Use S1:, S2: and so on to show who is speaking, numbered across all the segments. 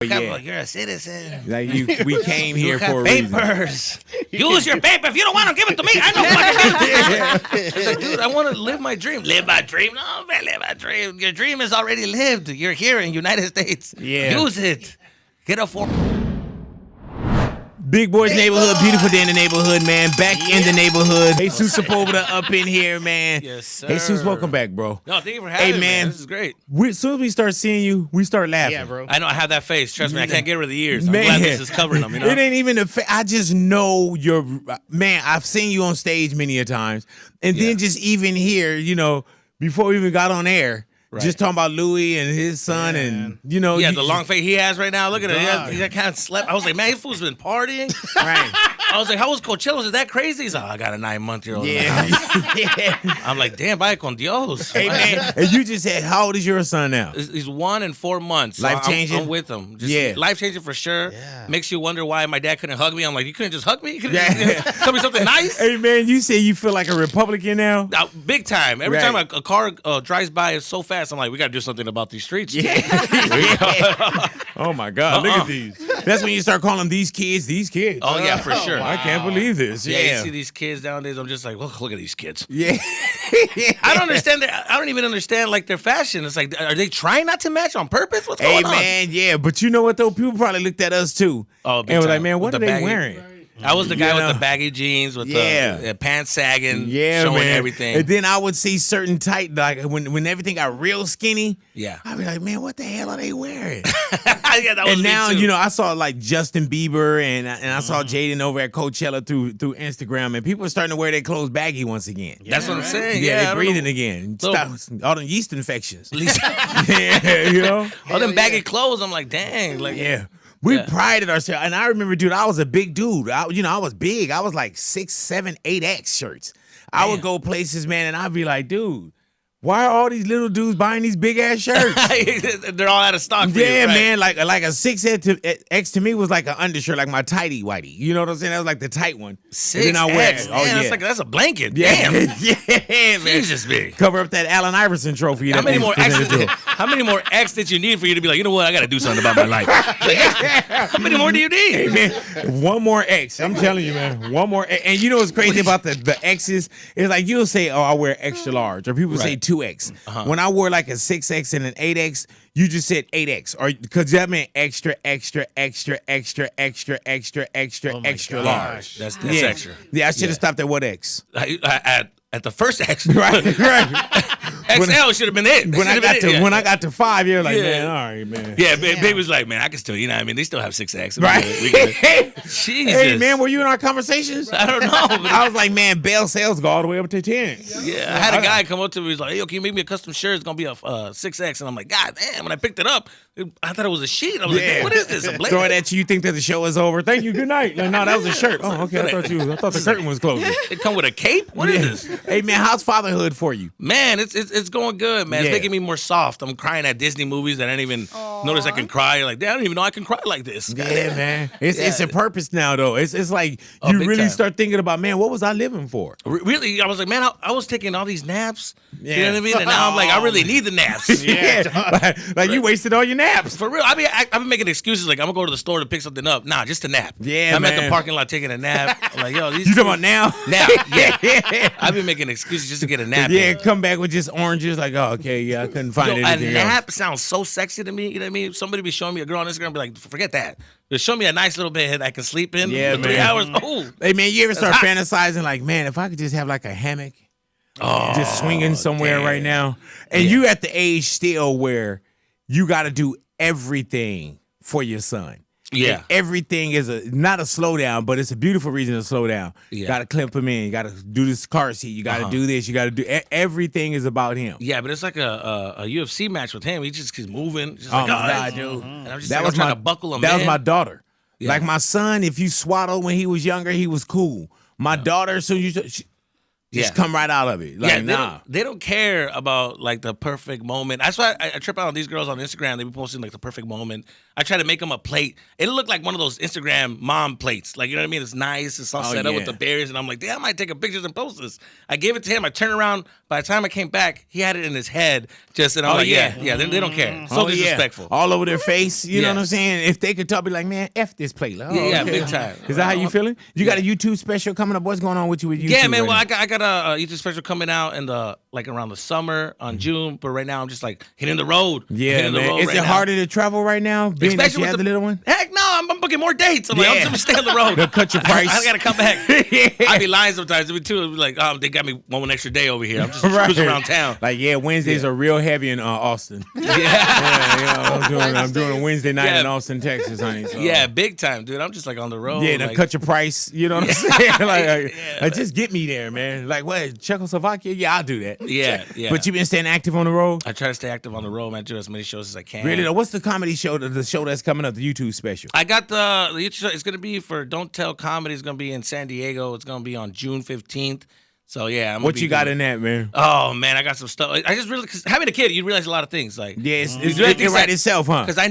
S1: Yeah. You're a citizen.
S2: Like we came here for a
S1: papers. Use your paper. If you don't want them, give it to me. I know fucking like, dude, I want to live my dream. Live my dream. No, man, live my dream. Your dream is already lived. You're here in the United States.
S2: Yeah.
S1: Use it. Get a form.
S2: Big Boy's neighborhood, beautiful day in the neighborhood, man. Back in the neighborhood. Jesus Sepulveda up in here, man.
S1: Yes, sir.
S2: Jesus, welcome back, bro.
S1: No, thank you for having me, man. This is great.
S2: As soon as we start seeing you, we start laughing.
S3: Yeah, bro.
S1: I know I have that face. Trust me, I can't get rid of the ears. I'm
S2: Man.
S1: glad this is covering them, you know?
S2: It ain't even a I just know you're, man, I've seen you on stage many a times. And then just even here, you know, before we even got on air, just talking about Louis and his son and, you know.
S1: Yeah, the long face he has right now. Look at it. He kind of slept. I was like, man, this fool's been partying.
S2: Right.
S1: I was like, how was Coachella? Was it that crazy? He's like, I got a 9-month-old.
S2: Yeah. Yeah.
S1: I'm like, damn, vaya con Dios.
S2: Hey, man. And you just said, how old is your son now?
S1: He's 1 and 4 months. So
S2: Life-changing?
S1: I'm with him. Just life-changing for sure. Yeah. Makes you wonder why my dad couldn't hug me. I'm like, you couldn't just hug me? You couldn't just tell me something nice?
S2: Hey, man, you say you feel like a Republican now?
S1: Big time. Every time a car drives by, it's so fast. I'm like, we got to do something about these streets.
S2: Yeah. Oh, my God. Look at these. That's when you start calling them these kids.
S1: Oh, yeah, for sure.
S2: Wow. I can't believe this.
S1: Yeah, you see these kids nowadays, I'm just like, look at these kids.
S2: Yeah.
S1: I don't understand I don't even understand, like, their fashion. It's like, are they trying not to match on purpose? What's going on?
S2: Hey, man, yeah. But you know what, though? People probably looked at us, too.
S1: Oh,
S2: and was like, man, what are they wearing?
S1: I was the guy with the baggy jeans, with the pants sagging, showing everything.
S2: And then I would see certain tight, like when everything got real skinny.
S1: Yeah,
S2: I'd be like, man, what the hell are they wearing?
S1: Yeah, that was
S2: and now,
S1: me too.
S2: you know, I saw like Justin Bieber and I saw Jaden over at Coachella through Instagram, and people are starting to wear their clothes baggy once again.
S1: That's what I'm saying.
S2: Yeah,
S1: Yeah,
S2: they're breathing again. Stop all them yeast infections.
S1: Yeah,
S2: you know,
S1: all them baggy clothes. I'm like, dang, like
S2: We prided ourselves, and I remember, dude, I was a big dude. I was big. I was like 6, 7, 8X shirts. I would go places, man, and I'd be like, dude, why are all these little dudes buying these big ass shirts?
S1: They're all out of stock. For
S2: yeah,
S1: you, right?
S2: man, like a 6X to me was like an undershirt, like my tighty whitey. You know what I'm saying? That was like the tight one.
S1: 6X. Oh yeah, that's a blanket.
S2: Yeah.
S1: Damn.
S2: Yeah, man.
S1: Jesus, big.
S2: Cover up that Allen Iverson trophy.
S1: How many more X did you need for you to be like, you know what? I got to do something about my life. How many more do you need?
S2: Hey, man, one more X. I'm telling you, man. One more. And you know what's crazy about the X's? It's like you'll say, oh, I wear extra large. Or people say 2X. When I wore like a 6X and an 8X, you just said 8X. Or because that meant extra, extra, extra, extra, extra, extra, extra, extra large.
S1: That's extra.
S2: Yeah, I should have stopped at what X?
S1: At the first X.
S2: Right.
S1: XL should have been it.
S2: When I got to 5, you're like, man, all right, man.
S1: Yeah, Big was like, man, I can still, you know what I mean? They still have 6X.
S2: Right.
S1: Jesus.
S2: Hey, man, were you in our conversations?
S1: I don't know.
S2: I was like, man, Bell sales go all the way up to 10.
S1: Yeah, I had a guy come up to me. He's like, hey, can you make me a custom shirt? It's going to be a 6X. And I'm like, God damn. When I picked it up, I thought it was a sheet. I was like, man, what is this? A blanket?
S2: Throw it at you. You think that the show is over. Thank you. Good night. Like, no, that was a shirt. Oh, okay. I thought the curtain was closing.
S1: It come with a cape? What is this?
S2: Hey, man, how's fatherhood for you?
S1: Man, it's going good, man. It's making me more soft. I'm crying at Disney movies that I didn't even notice I can cry. You're like, damn, I don't even know I can cry like this.
S2: Yeah, man. It's a purpose now, though. It's like you really start thinking about, man, what was I living for?
S1: Really, I was like, man, I was taking all these naps. Yeah. You know what I mean? And now I'm like, I really need the naps.
S2: Yeah. like you wasted all your naps.
S1: For real. I've been making excuses like, I'm going to go to the store to pick something up. Nah, just a nap.
S2: Yeah,
S1: I'm at the parking lot taking a nap. I'm like, yo, these
S2: you talking about now?
S1: Now, yeah. I've been making excuses just to get a nap.
S2: Yeah, come back with just oranges. Like, oh, okay, yeah, I couldn't find anything
S1: a nap sounds so sexy to me. You know what I mean? Somebody be showing me a girl on Instagram, be like, forget that. Just show me a nice little bed I can sleep in for 3 hours. Oh,
S2: hey, man, you ever start fantasizing like, man, if I could just have like a hammock, just swinging somewhere right now, and you at the age still where you got to do everything for your son.
S1: Yeah.
S2: And everything is not a slowdown, but it's a beautiful reason to slow down.
S1: Yeah.
S2: You got to clip him in. You got to do this car seat. You got to do this. You got to do everything is about him.
S1: Yeah, but it's like a UFC match with him. He just keeps moving. Just
S2: oh,
S1: like,
S2: my God, dude.
S1: And I'm just trying to buckle him in.
S2: That was my daughter.
S1: Yeah.
S2: Like my son, if you swaddled when he was younger, he was cool. My daughter, so Just come right out of it. Like,
S1: they don't care about like the perfect moment. That's why I trip out on these girls on Instagram. They be posting like the perfect moment. I try to make them a plate. It looked like one of those Instagram mom plates. Like, you know what I mean? It's nice. It's all set up with the berries. And I'm like, damn, I might take a picture and post this. I gave it to him. I turned around. By the time I came back, he had it in his head. And I'm like, they don't care. So disrespectful.
S2: All over their face. You know what I'm saying? If they could talk, be like, man, F this plate. Like,
S1: big time.
S2: Is that how you feeling? You got a YouTube special coming up. What's going on with you with YouTube?
S1: Yeah, man. Well, I got a YouTube special coming out in around the summer on June. But right now, I'm just like hitting the road.
S2: Yeah, man. Is it harder to travel right now? Being that you have the little one?
S1: Heck no, I'm booking more dates. I'm like, I'm just gonna stay on the road.
S2: They'll cut your price.
S1: I gotta come back. I be lying sometimes. It'll be like, they got me one extra day over here. I'm just cruising around town.
S2: Like, Wednesdays are real heavy in Austin. I'm doing a Wednesday night in Austin, Texas, honey. So.
S1: Yeah, big time, dude. I'm just like on the road.
S2: Yeah, they'll cut your price. You know what I'm saying? Like, just get me there, man. Like, what, Czechoslovakia? Yeah, I'll do that.
S1: Yeah.
S2: But you been staying active on the road?
S1: I try to stay active on the road, man. Do as many shows as I can.
S2: Really? What's the comedy show, the show that's coming up, the YouTube special?
S1: I got the YouTube show. It's going to be for Don't Tell Comedy. It's going to be in San Diego. It's going to be on June 15th. So, yeah.
S2: What you got in that, man?
S1: Oh, man, I got some stuff. I just really, because having a kid, you realize a lot of things. Like,
S2: it's right itself, huh?
S1: Because I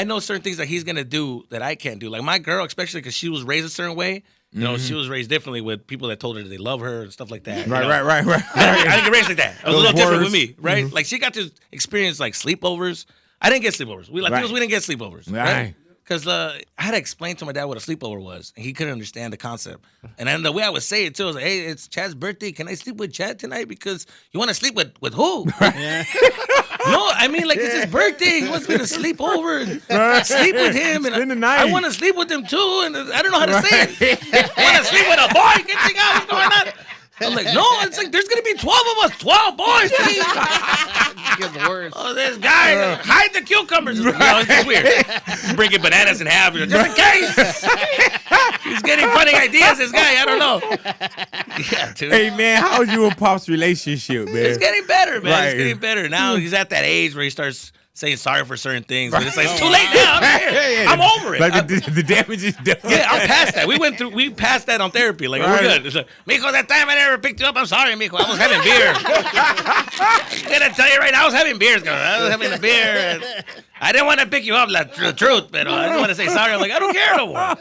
S1: know certain things that he's going to do that I can't do. Like my girl, especially because she was raised a certain way. You know, she was raised differently with people that told her that they love her and stuff like that.
S2: Right.
S1: I didn't get raised like that. It was a little different with me, right? Like she got to experience like sleepovers. I didn't get sleepovers. We Latinos, we didn't get sleepovers. Right. Because I had to explain to my dad what a sleepover was, and he couldn't understand the concept. And then the way I would say it too, I was like, "Hey, it's Chad's birthday. Can I sleep with Chad tonight? Because you want to sleep with who? No, I mean like it's his birthday. He wants me to sleep over and sleep with him, and I want to sleep with him too. And I don't know how to say it. I want to sleep with a boy. Can you figure out what's going on?" I'm like, no, it's like there's gonna be 12 of us, 12 boys.
S3: Get worse.
S1: Oh, this guy, hide the cucumbers. You know, it's just weird. Bringing bananas in half, just in case. He's getting funny ideas. This guy, I don't know. Yeah, dude.
S2: Hey man, how's you and Pop's relationship, man?
S1: It's getting better, man. It's getting better. Now he's at that age where he starts saying sorry for certain things, but it's like it's too late now. I'm over it.
S2: Like the damage is done.
S1: Yeah, I'm past that. We passed that on therapy. Like we're good. It's like, Mijo, that time I never picked you up. I'm sorry, Mijo. I was having beer. I'm gonna tell you right now, I was having beers. I was having a beer. And I didn't want to pick you up, the truth, but I didn't want to say sorry. I'm like, I don't care no more.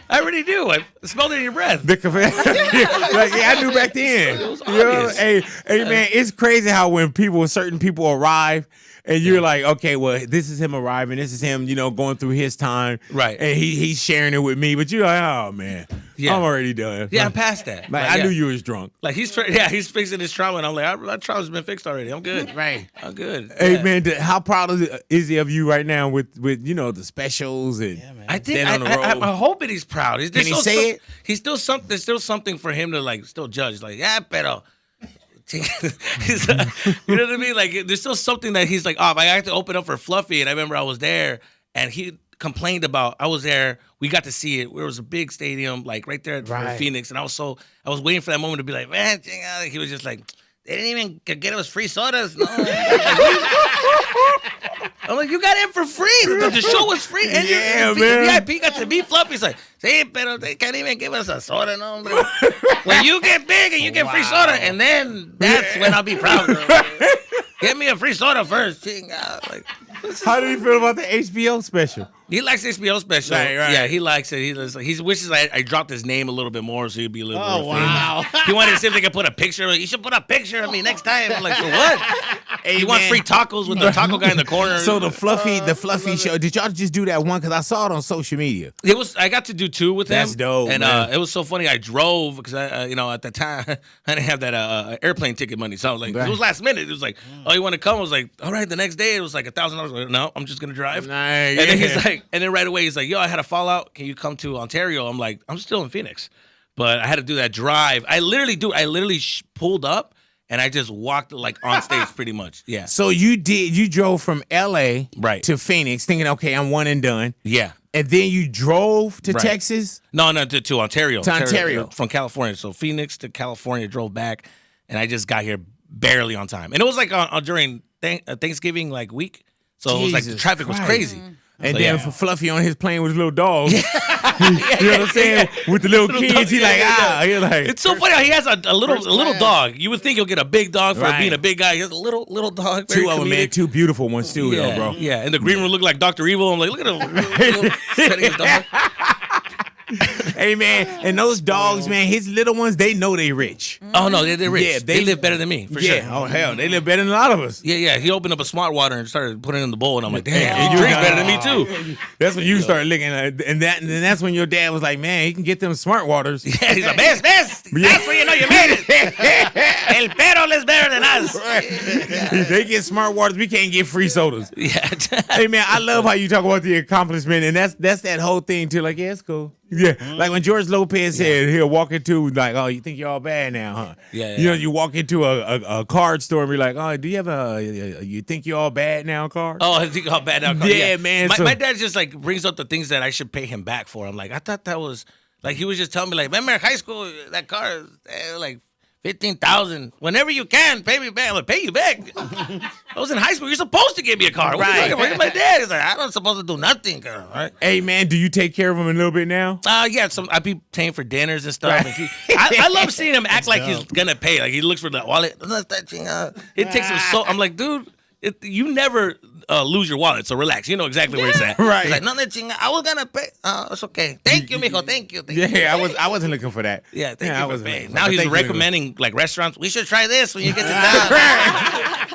S1: I really do. I smelled it in your breath.
S2: Like, I knew back then.
S1: It was obvious.
S2: Hey, man, it's crazy how when certain people arrive, and you're like, okay, well, this is him arriving. This is him, going through his time.
S1: Right.
S2: And he's sharing it with me. But you're like, oh, man, I'm already done.
S1: Yeah, I'm past that.
S2: Like, I knew you was drunk.
S1: Like, he's fixing his trauma. And I'm like, that trauma's been fixed already. I'm good.
S3: Right.
S1: I'm good.
S2: Hey, man, how proud is he of you right now with the specials and
S1: I think
S2: on the road?
S1: I hope that he's proud.
S2: Can he say it?
S1: He's still something. There's still something for him to, like, still judge. Like, pero... you know what I mean? Like, there's still something that he's like, I have to open up for Fluffy. And I remember I was there, and he complained about, I was there, we got to see it. There was a big stadium, like, right there in Phoenix. And I was waiting for that moment to be like, man, he was just like, they didn't even get us free sodas. No. I'm like, you got in for free. The show was free. And
S2: man.
S1: VIP got to meet Fluffy. He's like, sí, pero they can't even give us a soda, no, hombre. When you get big and you get free soda, and then that's when I'll be proud. Get me a free soda first. Like,
S2: how do you feel about the HBO special?
S1: He likes HBO special. Right. Yeah, he likes it. He wishes I dropped his name a little bit more so he'd be a little more famous. He wanted to see if they could put a picture. You should put a picture of me next time. I'm like, for what? Hey, you want free tacos with the taco guy in the corner?
S2: So the fluffy show. Did y'all just do that one? Because I saw it on social media.
S1: I got to do 2 with him.
S2: That's dope.
S1: And it was so funny. I drove because at the time I didn't have that airplane ticket money. So I was like, it was last minute. It was like, oh, you want to come? I was like, all right. The next day it was like $1,000. Like, no, I'm just gonna drive.
S2: Nice.
S1: And then he's like, and then right away he's like, yo, I had a fallout. Can you come to Ontario? I'm like, I'm still in Phoenix, but I had to do that drive. I literally pulled up. And I just walked like on stage pretty much. Yeah.
S2: So you drove from LA
S1: to
S2: Phoenix thinking, okay, I'm one and done.
S1: Yeah.
S2: And then you drove to Texas?
S1: No, to Ontario.
S2: To Ontario.
S1: From California. So Phoenix to California, drove back, and I just got here barely on time. And it was like during Thanksgiving like week. So it was like the traffic was crazy.
S2: And then for Fluffy on his plane with his little dog. You know what I'm saying? With the little kids, he's like, He's like,
S1: it's so funny how he has a little dog. You would think he'll get a big dog for being a big guy. He has a little dog.
S2: Two of them, man. Two beautiful ones too, though, bro.
S1: Yeah, and the green one looked like Dr. Evil. I'm like, look at him. Petting his dog.
S2: Hey, man, and those dogs, man, his little ones, they know they rich.
S1: Oh, no, they're rich.
S2: Yeah,
S1: they live better than me, for sure.
S2: Oh, hell, they live better than a lot of us.
S1: Yeah. He opened up a smart water and started putting it in the bowl, and I'm like, damn, he drinks better than me, too.
S2: That's when you started looking at it, and that's when your dad was like, man, he can get them smart waters.
S1: Yeah, he's like, best. That's when you know you made it. El perro is better than us.
S2: If they get smart waters, we can't get free sodas.
S1: Yeah.
S2: Hey, man, I love how you talk about the accomplishment, and that's that whole thing, too. Like, yeah, it's cool. Yeah, like when George Lopez said he'll walk into like, oh, you think you're all bad now, huh?
S1: Yeah.
S2: You know, you walk into a card store and be like, oh, do you have you think you're all bad now card?
S1: Oh, I think you're all bad now card.
S2: Yeah, man.
S1: My dad just like brings up the things that I should pay him back for. I'm like, I thought that was like he was just telling me like, remember high school that car is like 15,000. Whenever you can, pay me back. I'm like, pay you back. I was in high school. You're supposed to give me a car. Right. Where's my dad? He's like, I'm not supposed to do nothing, girl. Right?
S2: Hey, man, do you take care of him a little bit now?
S1: Yeah. I be paying for dinners and stuff. Right. I love seeing him act like he's gonna pay. Like he looks for the wallet. It takes him so. I'm like, dude, you never lose your wallet, so relax. You know exactly where it's at.
S2: Right.
S1: He's like, no, I was gonna pay. It's okay. Thank you, mijo. Thank you.
S2: Yeah, I wasn't looking for that.
S1: Yeah, thank you for paying. Now he's recommending like restaurants. We should try this when you get to town.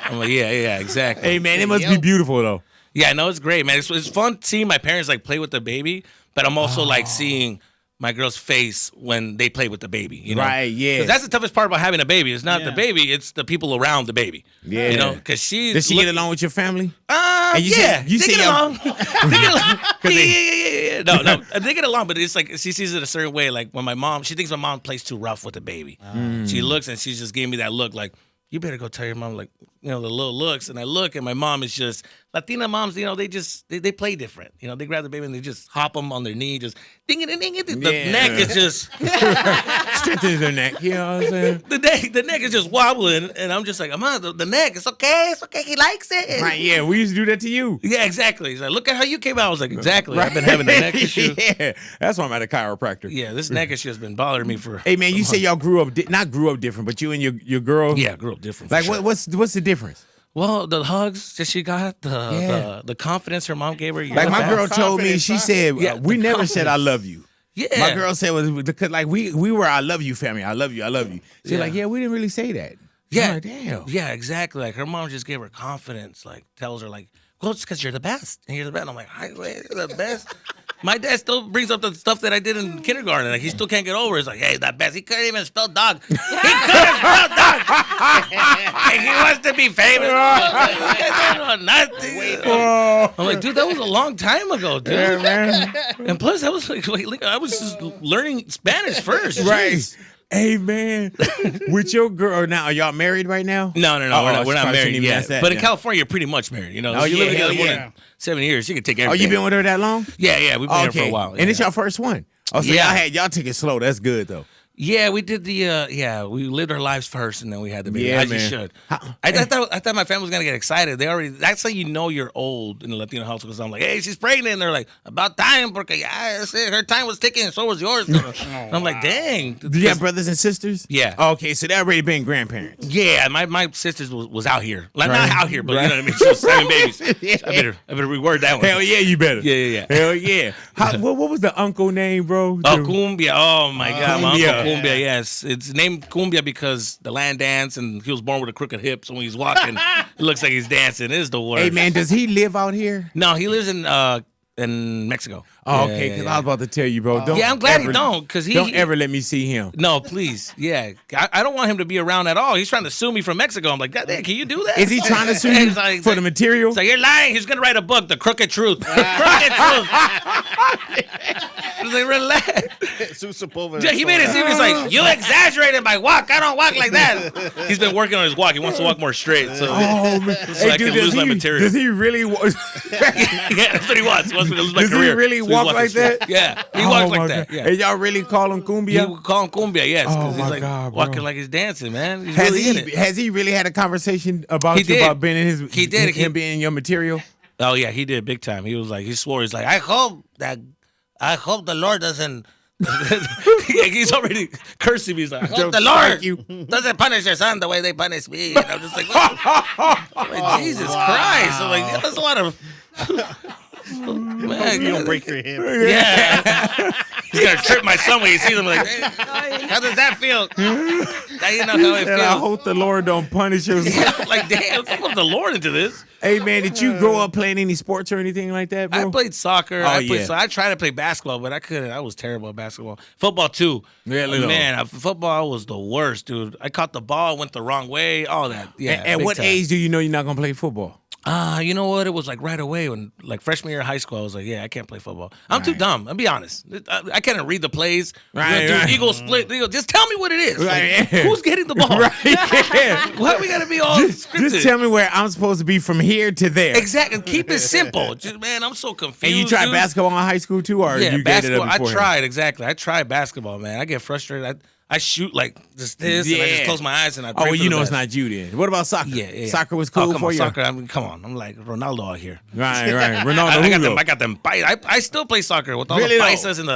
S1: I'm like, yeah, exactly.
S2: Hey, man, it must be beautiful though.
S1: Yeah, no, it's great, man. It's fun seeing my parents like play with the baby, but I'm also like seeing my girl's face when they play with the baby, you know?
S2: Right, yeah.
S1: Because that's the toughest part about having a baby. It's not the baby, it's the people around the baby.
S2: Yeah.
S1: You know, because she's...
S2: Does she get along with your family?
S1: And you
S2: say
S1: they get along. They get along. Yeah. No, they get along, but it's like she sees it a certain way. Like when she thinks my mom plays too rough with the baby. She looks and she just gave me that look like, you better go tell your mom, like, you know, the little looks. And I look and my mom is just, Latina moms, you know, they play different. You know, they grab the baby and they just hop them on their knee, just ding it, ding it. The neck is just
S2: strengthens their neck. You know what I'm saying?
S1: The neck is just wobbling, and I'm just like, Mom, the neck, it's okay, he likes it.
S2: Right? Yeah, we used to do that to you.
S1: Yeah, exactly. He's like, look at how you came out. I was like, exactly. Right. I've been having a neck issue.
S2: Yeah, that's why I'm at a chiropractor.
S1: Yeah, this neck issue has been bothering me for.
S2: Hey, man, you say y'all grew up, not grew up different, but you and your girl.
S1: Yeah, grew up different.
S2: Like, what's the difference?
S1: Well, the hugs that she got, the confidence her mom gave her.
S2: Like my girl told me, she said, we never said I love you.
S1: Yeah.
S2: My girl said, because like we were I love you family. I love you. She's like, yeah, we didn't really say that.
S1: Yeah.
S2: I'm like, damn.
S1: Yeah, exactly. Like her mom just gave her confidence, like tells her like, well, it's because you're the best. And you're the best. And I'm like, you're the best. My dad still brings up the stuff that I did in kindergarten. Like he still can't get over it. He's like, hey, that best. He couldn't even spell dog. He couldn't spell dog. Like, he wants to be famous. Nothing. I'm like, dude, that was a long time ago, dude.
S2: Yeah, man.
S1: And plus, I was like, I was just learning Spanish first.
S2: Right.
S1: Jeez.
S2: Hey, man, with your girl now, are y'all married right now?
S1: No, we're not married yet. But in California, you're pretty much married. You know, you live together more than 7 years. You can take everything.
S2: Oh, you been with her that long?
S1: Yeah, we've been here for a while.
S2: And it's your first one. Oh, so y'all took it slow. That's good though.
S1: Yeah, we did we lived our lives first, and then we had the baby.
S2: Yeah,
S1: As you should. I thought my family was gonna get excited. That's how you know you're old in the Latino household. Because I'm like, hey, she's pregnant. And they're like, about time, porque her time was ticking, and so was yours. And I'm like, dang.
S2: Do you have brothers and sisters?
S1: Yeah.
S2: Okay, so they already been grandparents.
S1: Yeah, my sisters was out here, like not out here, but you know what I mean. She was having babies. Yeah. So I better reword that one.
S2: Hell yeah, you better.
S1: Yeah.
S2: Hell yeah. What was the uncle name, bro?
S1: Oh, Kumia. Oh my God, my
S2: Kumia.
S1: Uncle Kumia. Yes, it's named Kumia because the land dance, and he was born with a crooked hip, so when he's walking, it looks like he's dancing. It is the word.
S2: Hey man, does he live out here?
S1: No, he lives in Mexico.
S2: Oh, okay, because I was about to tell you, bro.
S1: I'm glad he don't, because
S2: don't ever let me see him.
S1: No, please. Yeah, I don't want him to be around at all. He's trying to sue me from Mexico. I'm like, God damn, can you do that?
S2: Is he trying to sue you for the material?
S1: So you're lying. He's gonna write a book, The Crooked Truth. Crooked Truth. Like, relax.
S3: Sepulveda.
S1: Yeah, he made it seem like, you exaggerated my walk. I don't walk like that. He's been working on his walk. He wants to walk more straight. So,
S2: so I can lose my material. Does he really?
S1: Yeah, that's what he wants. He wants me to lose my career.
S2: Does he really walk like that?
S1: Yeah, he walks like that. Yeah.
S2: And y'all really call him Kumbia?
S1: We call him Kumbia, yes.
S2: Oh
S1: he's like
S2: God,
S1: walking like he's dancing, man. He's
S2: has
S1: really
S2: he
S1: in it.
S2: Has he really had a conversation about you about being in his?
S1: He did.
S2: Him being in your material.
S1: Oh yeah, he did big time. He was like, he swore. He's like, I hope the Lord doesn't. He's already cursing me. He's like, I hope the Lord doesn't punish your son the way they punish me. And I'm just like, Jesus Christ. I'm like, there's a lot of. Man,
S3: you don't break your hip.
S1: Yeah. He's gonna trip my son when he sees him. Like, hey, how does that feel? Now you know how it feels.
S2: I hope the Lord don't punish you.
S1: Like, damn, let's put the Lord into this.
S2: Hey man, did you grow up playing any sports or anything like that, bro?
S1: I played soccer.
S2: Oh,
S1: I tried to play basketball, but I couldn't. I was terrible at basketball. Football too.
S2: Yeah,
S1: man, football was the worst, dude. I caught the ball, went the wrong way, all that. Yeah.
S2: At what age do you know you're not gonna play football?
S1: You know what? It was like right away when, like freshman year of high school, I was like, yeah, I can't play football. I'm too dumb. I'll be honest. I can't read the plays.
S2: Right.
S1: Eagle split. Just tell me what it is.
S2: Right.
S1: Like, who's getting the ball?
S2: Right. Yeah.
S1: Why we gotta be all scripted?
S2: Just tell me where I'm supposed to be from here to there.
S1: Exactly. Keep it simple. Man, I'm so confused.
S2: And you tried basketball in high school too, or you
S1: basketball.
S2: I
S1: tried exactly. I tried basketball, man. I get frustrated. I shoot like just this, and I just close my eyes and I. Pray for
S2: you know
S1: the
S2: it's
S1: best.
S2: not you then. What about soccer?
S1: Yeah.
S2: Soccer was cool for you.
S1: Soccer. I mean, come on. I'm like Ronaldo out here.
S2: Right. Ronaldo.
S1: I got them. I still play soccer with all the paisas in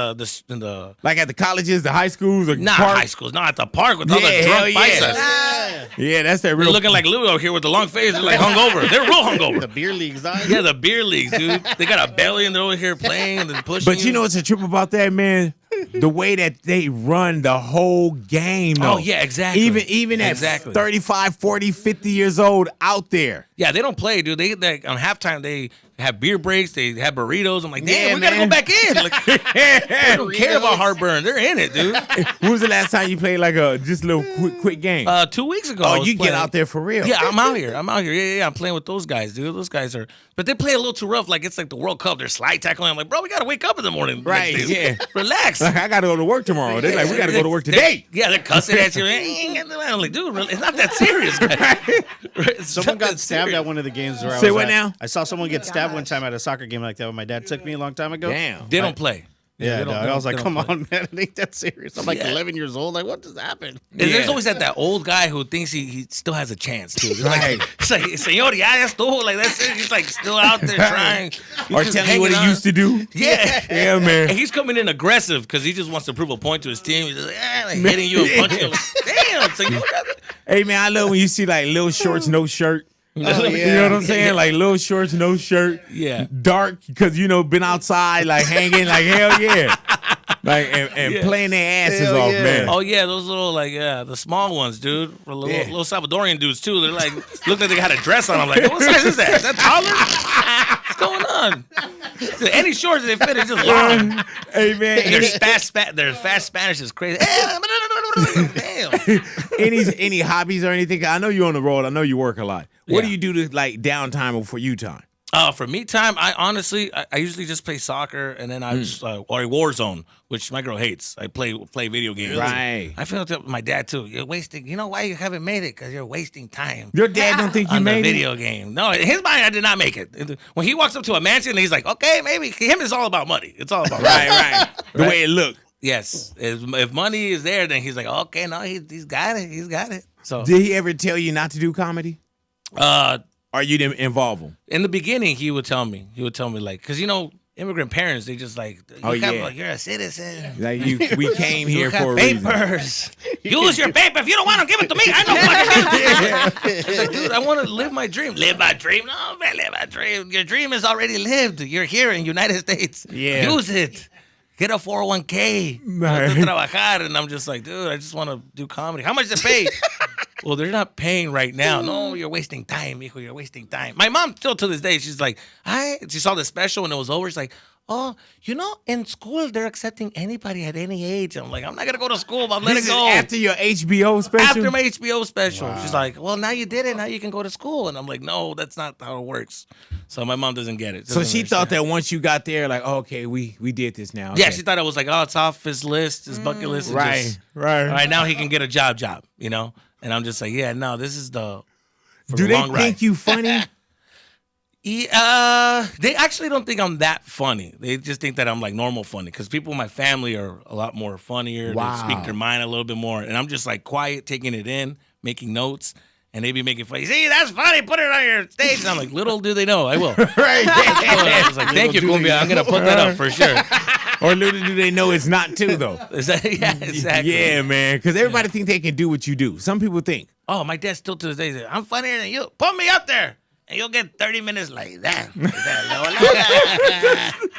S1: the.
S2: Like at the colleges, the high schools, or
S1: high schools. Not at the park with all the drunk paisas.
S2: Yeah, that's that real.
S1: They're looking like Lou out here with the long face. They're like hungover. They're real hungover.
S3: The beer leagues,
S1: Yeah, the beer leagues, dude. They got a belly and they're over here playing and then pushing.
S2: But you know what's a trip about that, man? The way that they run the whole game, though.
S1: Oh, yeah, exactly.
S2: Even at 35, 40, 50 years old out there.
S1: Yeah, they don't play, dude. They on halftime, they have beer breaks. They have burritos. I'm like, damn, we got to go back in. Like, they don't care about heartburn. They're in it, dude.
S2: When was the last time you played like a just a little quick game?
S1: 2 weeks ago.
S2: Oh, you get out there for real.
S1: Yeah, I'm out here. Yeah. I'm playing with those guys, dude. Those guys are, but they play a little too rough. Like, it's like the World Cup. They're slide tackling. I'm like, bro, we got to wake up in the morning.
S2: Right,
S1: like,
S2: yeah.
S1: Relax.
S2: Like, I got to go to work tomorrow. They're like, we got to go to work today.
S1: They're cussing at you. I'm like, dude, it's not that serious, man.
S3: Someone got stabbed at one of the games where I was
S2: Say what
S3: at.
S2: now?
S3: I saw someone get stabbed one time at a soccer game like that when my dad took me a long time ago.
S2: Damn.
S1: They don't play.
S3: Yeah, I was like, come on, man, it ain't that serious. I'm like 11 years old. Like, what just happened?
S1: And there's always that old guy who thinks he still has a chance, too. It's like, señor, ya estuvo. Like, that's it. He's like still out there trying.
S2: Or telling you what he used to do.
S1: Yeah.
S2: Yeah, man.
S1: And he's coming in aggressive because he just wants to prove a point to his team. He's just like hitting you and punching you. Like, damn, señor.
S2: Hey, man, I love when you see like little shorts, no shirt. You know what I'm saying? Like little shorts, no shirt.
S1: Yeah.
S2: Dark, because, been outside, like hanging, like hell yeah. Like, and playing their asses off, man.
S1: Oh, yeah, those little, the small ones, dude. Little Salvadorian dudes, too. They're like, look like they had a dress on. I'm like, what size is that? Is that taller? What's going on? Any shorts they fit, it's just long.
S2: Hey, man.
S1: Their fast Spanish is crazy. Damn.
S2: Any hobbies or anything? I know you're on the road. I know you work a lot. What do you do to, like, downtime or for you time?
S1: For me time, I honestly, I usually just play soccer, and then I just or Warzone, which my girl hates. I play video games.
S2: Right.
S1: I feel like my dad too. You're wasting. You know why you haven't made it? Because you're wasting time.
S2: Your dad don't think you
S1: on
S2: made
S1: the
S2: it?
S1: video game. No, in his mind, I did not make it. When he walks up to a mansion, he's like, okay, maybe him is all about money. It's all about money.
S2: Right. The way it looked.
S1: Yes. If money is there, then he's like, okay, no, he's got it. He's got it. So
S2: did he ever tell you not to do comedy? Or you didn't involve him?
S1: In the beginning, he would tell me like, because immigrant parents, they just like, you're a citizen.
S2: Like we came here for a
S1: papers. Use your paper. If you don't want them, give it to me. I know what to do. It's like, dude, I want to live my dream. Live my dream? No, man, live my dream. Your dream is already lived. You're here in the United States.
S2: Yeah.
S1: Use it. Get a 401k. Trabajar. And I'm just like, dude, I just want to do comedy. How much does it pay? Well, they're not paying right now. No, you're wasting time, hijo. You're wasting time. My mom, still to this day, she's like, she saw the special when it was over. She's like, oh, in school, they're accepting anybody at any age. I'm like, I'm not going to go to school, but I'm letting go.
S2: After your HBO special?
S1: After my HBO special. Wow. She's like, well, now you did it. Now you can go to school. And I'm like, no, that's not how it works. So my mom doesn't get it.
S2: So she thought that once you got there, like, oh, okay, we did this now.
S1: Okay. Yeah, she thought it was like, oh, it's off his list, his bucket list.
S2: Right.
S1: All right, now he can get a job, And I'm just like, yeah, no, this is
S2: Do they think you funny?
S1: They actually don't think I'm that funny. They just think that I'm like normal funny because people in my family are a lot more funnier. Wow. They speak their mind a little bit more. And I'm just like quiet, taking it in, making notes. And they be making fun. See, that's funny. Put it on your stage. And I'm like, little do they know, I will.
S2: Right.
S1: I was like, thank you, Kumia. I'm gonna put that up for sure.
S2: Or little do they know it's not too though.
S1: Yeah, exactly.
S2: Yeah, man. Because everybody think they can do what you do. Some people think.
S1: Oh, my dad still to this day says, I'm funnier than you. Put me up there, and you'll get 30 minutes like that.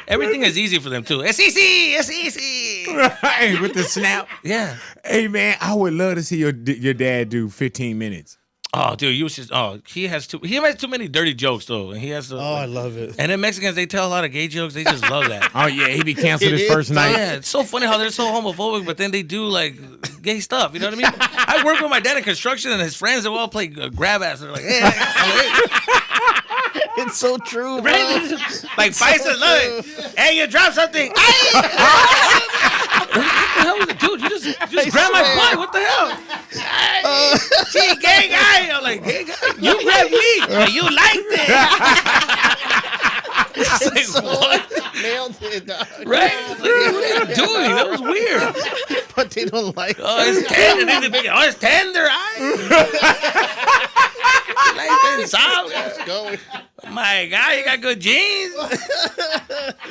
S1: Everything is easy for them too. It's easy. It's easy.
S2: Right, with the snap.
S1: Yeah.
S2: Hey, man, I would love to see your dad do 15 minutes.
S1: Oh, dude, he has too many dirty jokes though, and he has to.
S3: Oh, I love it.
S1: And then Mexicans, they tell a lot of gay jokes. They just love that.
S2: Oh yeah, he be canceled his first night.
S1: Yeah, it's so funny how they're so homophobic, but then they do like gay stuff. You know what I mean? I work with my dad in construction, and his friends they all play grab ass. They're like, hey,
S3: It's so true, bro.
S1: right? Like Faisal, look, hey, you dropped something. What the hell was it, dude? You just grabbed my butt. What the hell? Gee, gay guy. I'm like, gay guy. You grabbed me, and you liked it. It's like, what?
S3: Nailed it, dog.
S1: Right? Like, what are you doing? That was weird.
S3: But they don't like it.
S1: Oh, it's tender. Oh, it's tender. Like this,
S3: Let's go.
S1: my God, you got good genes.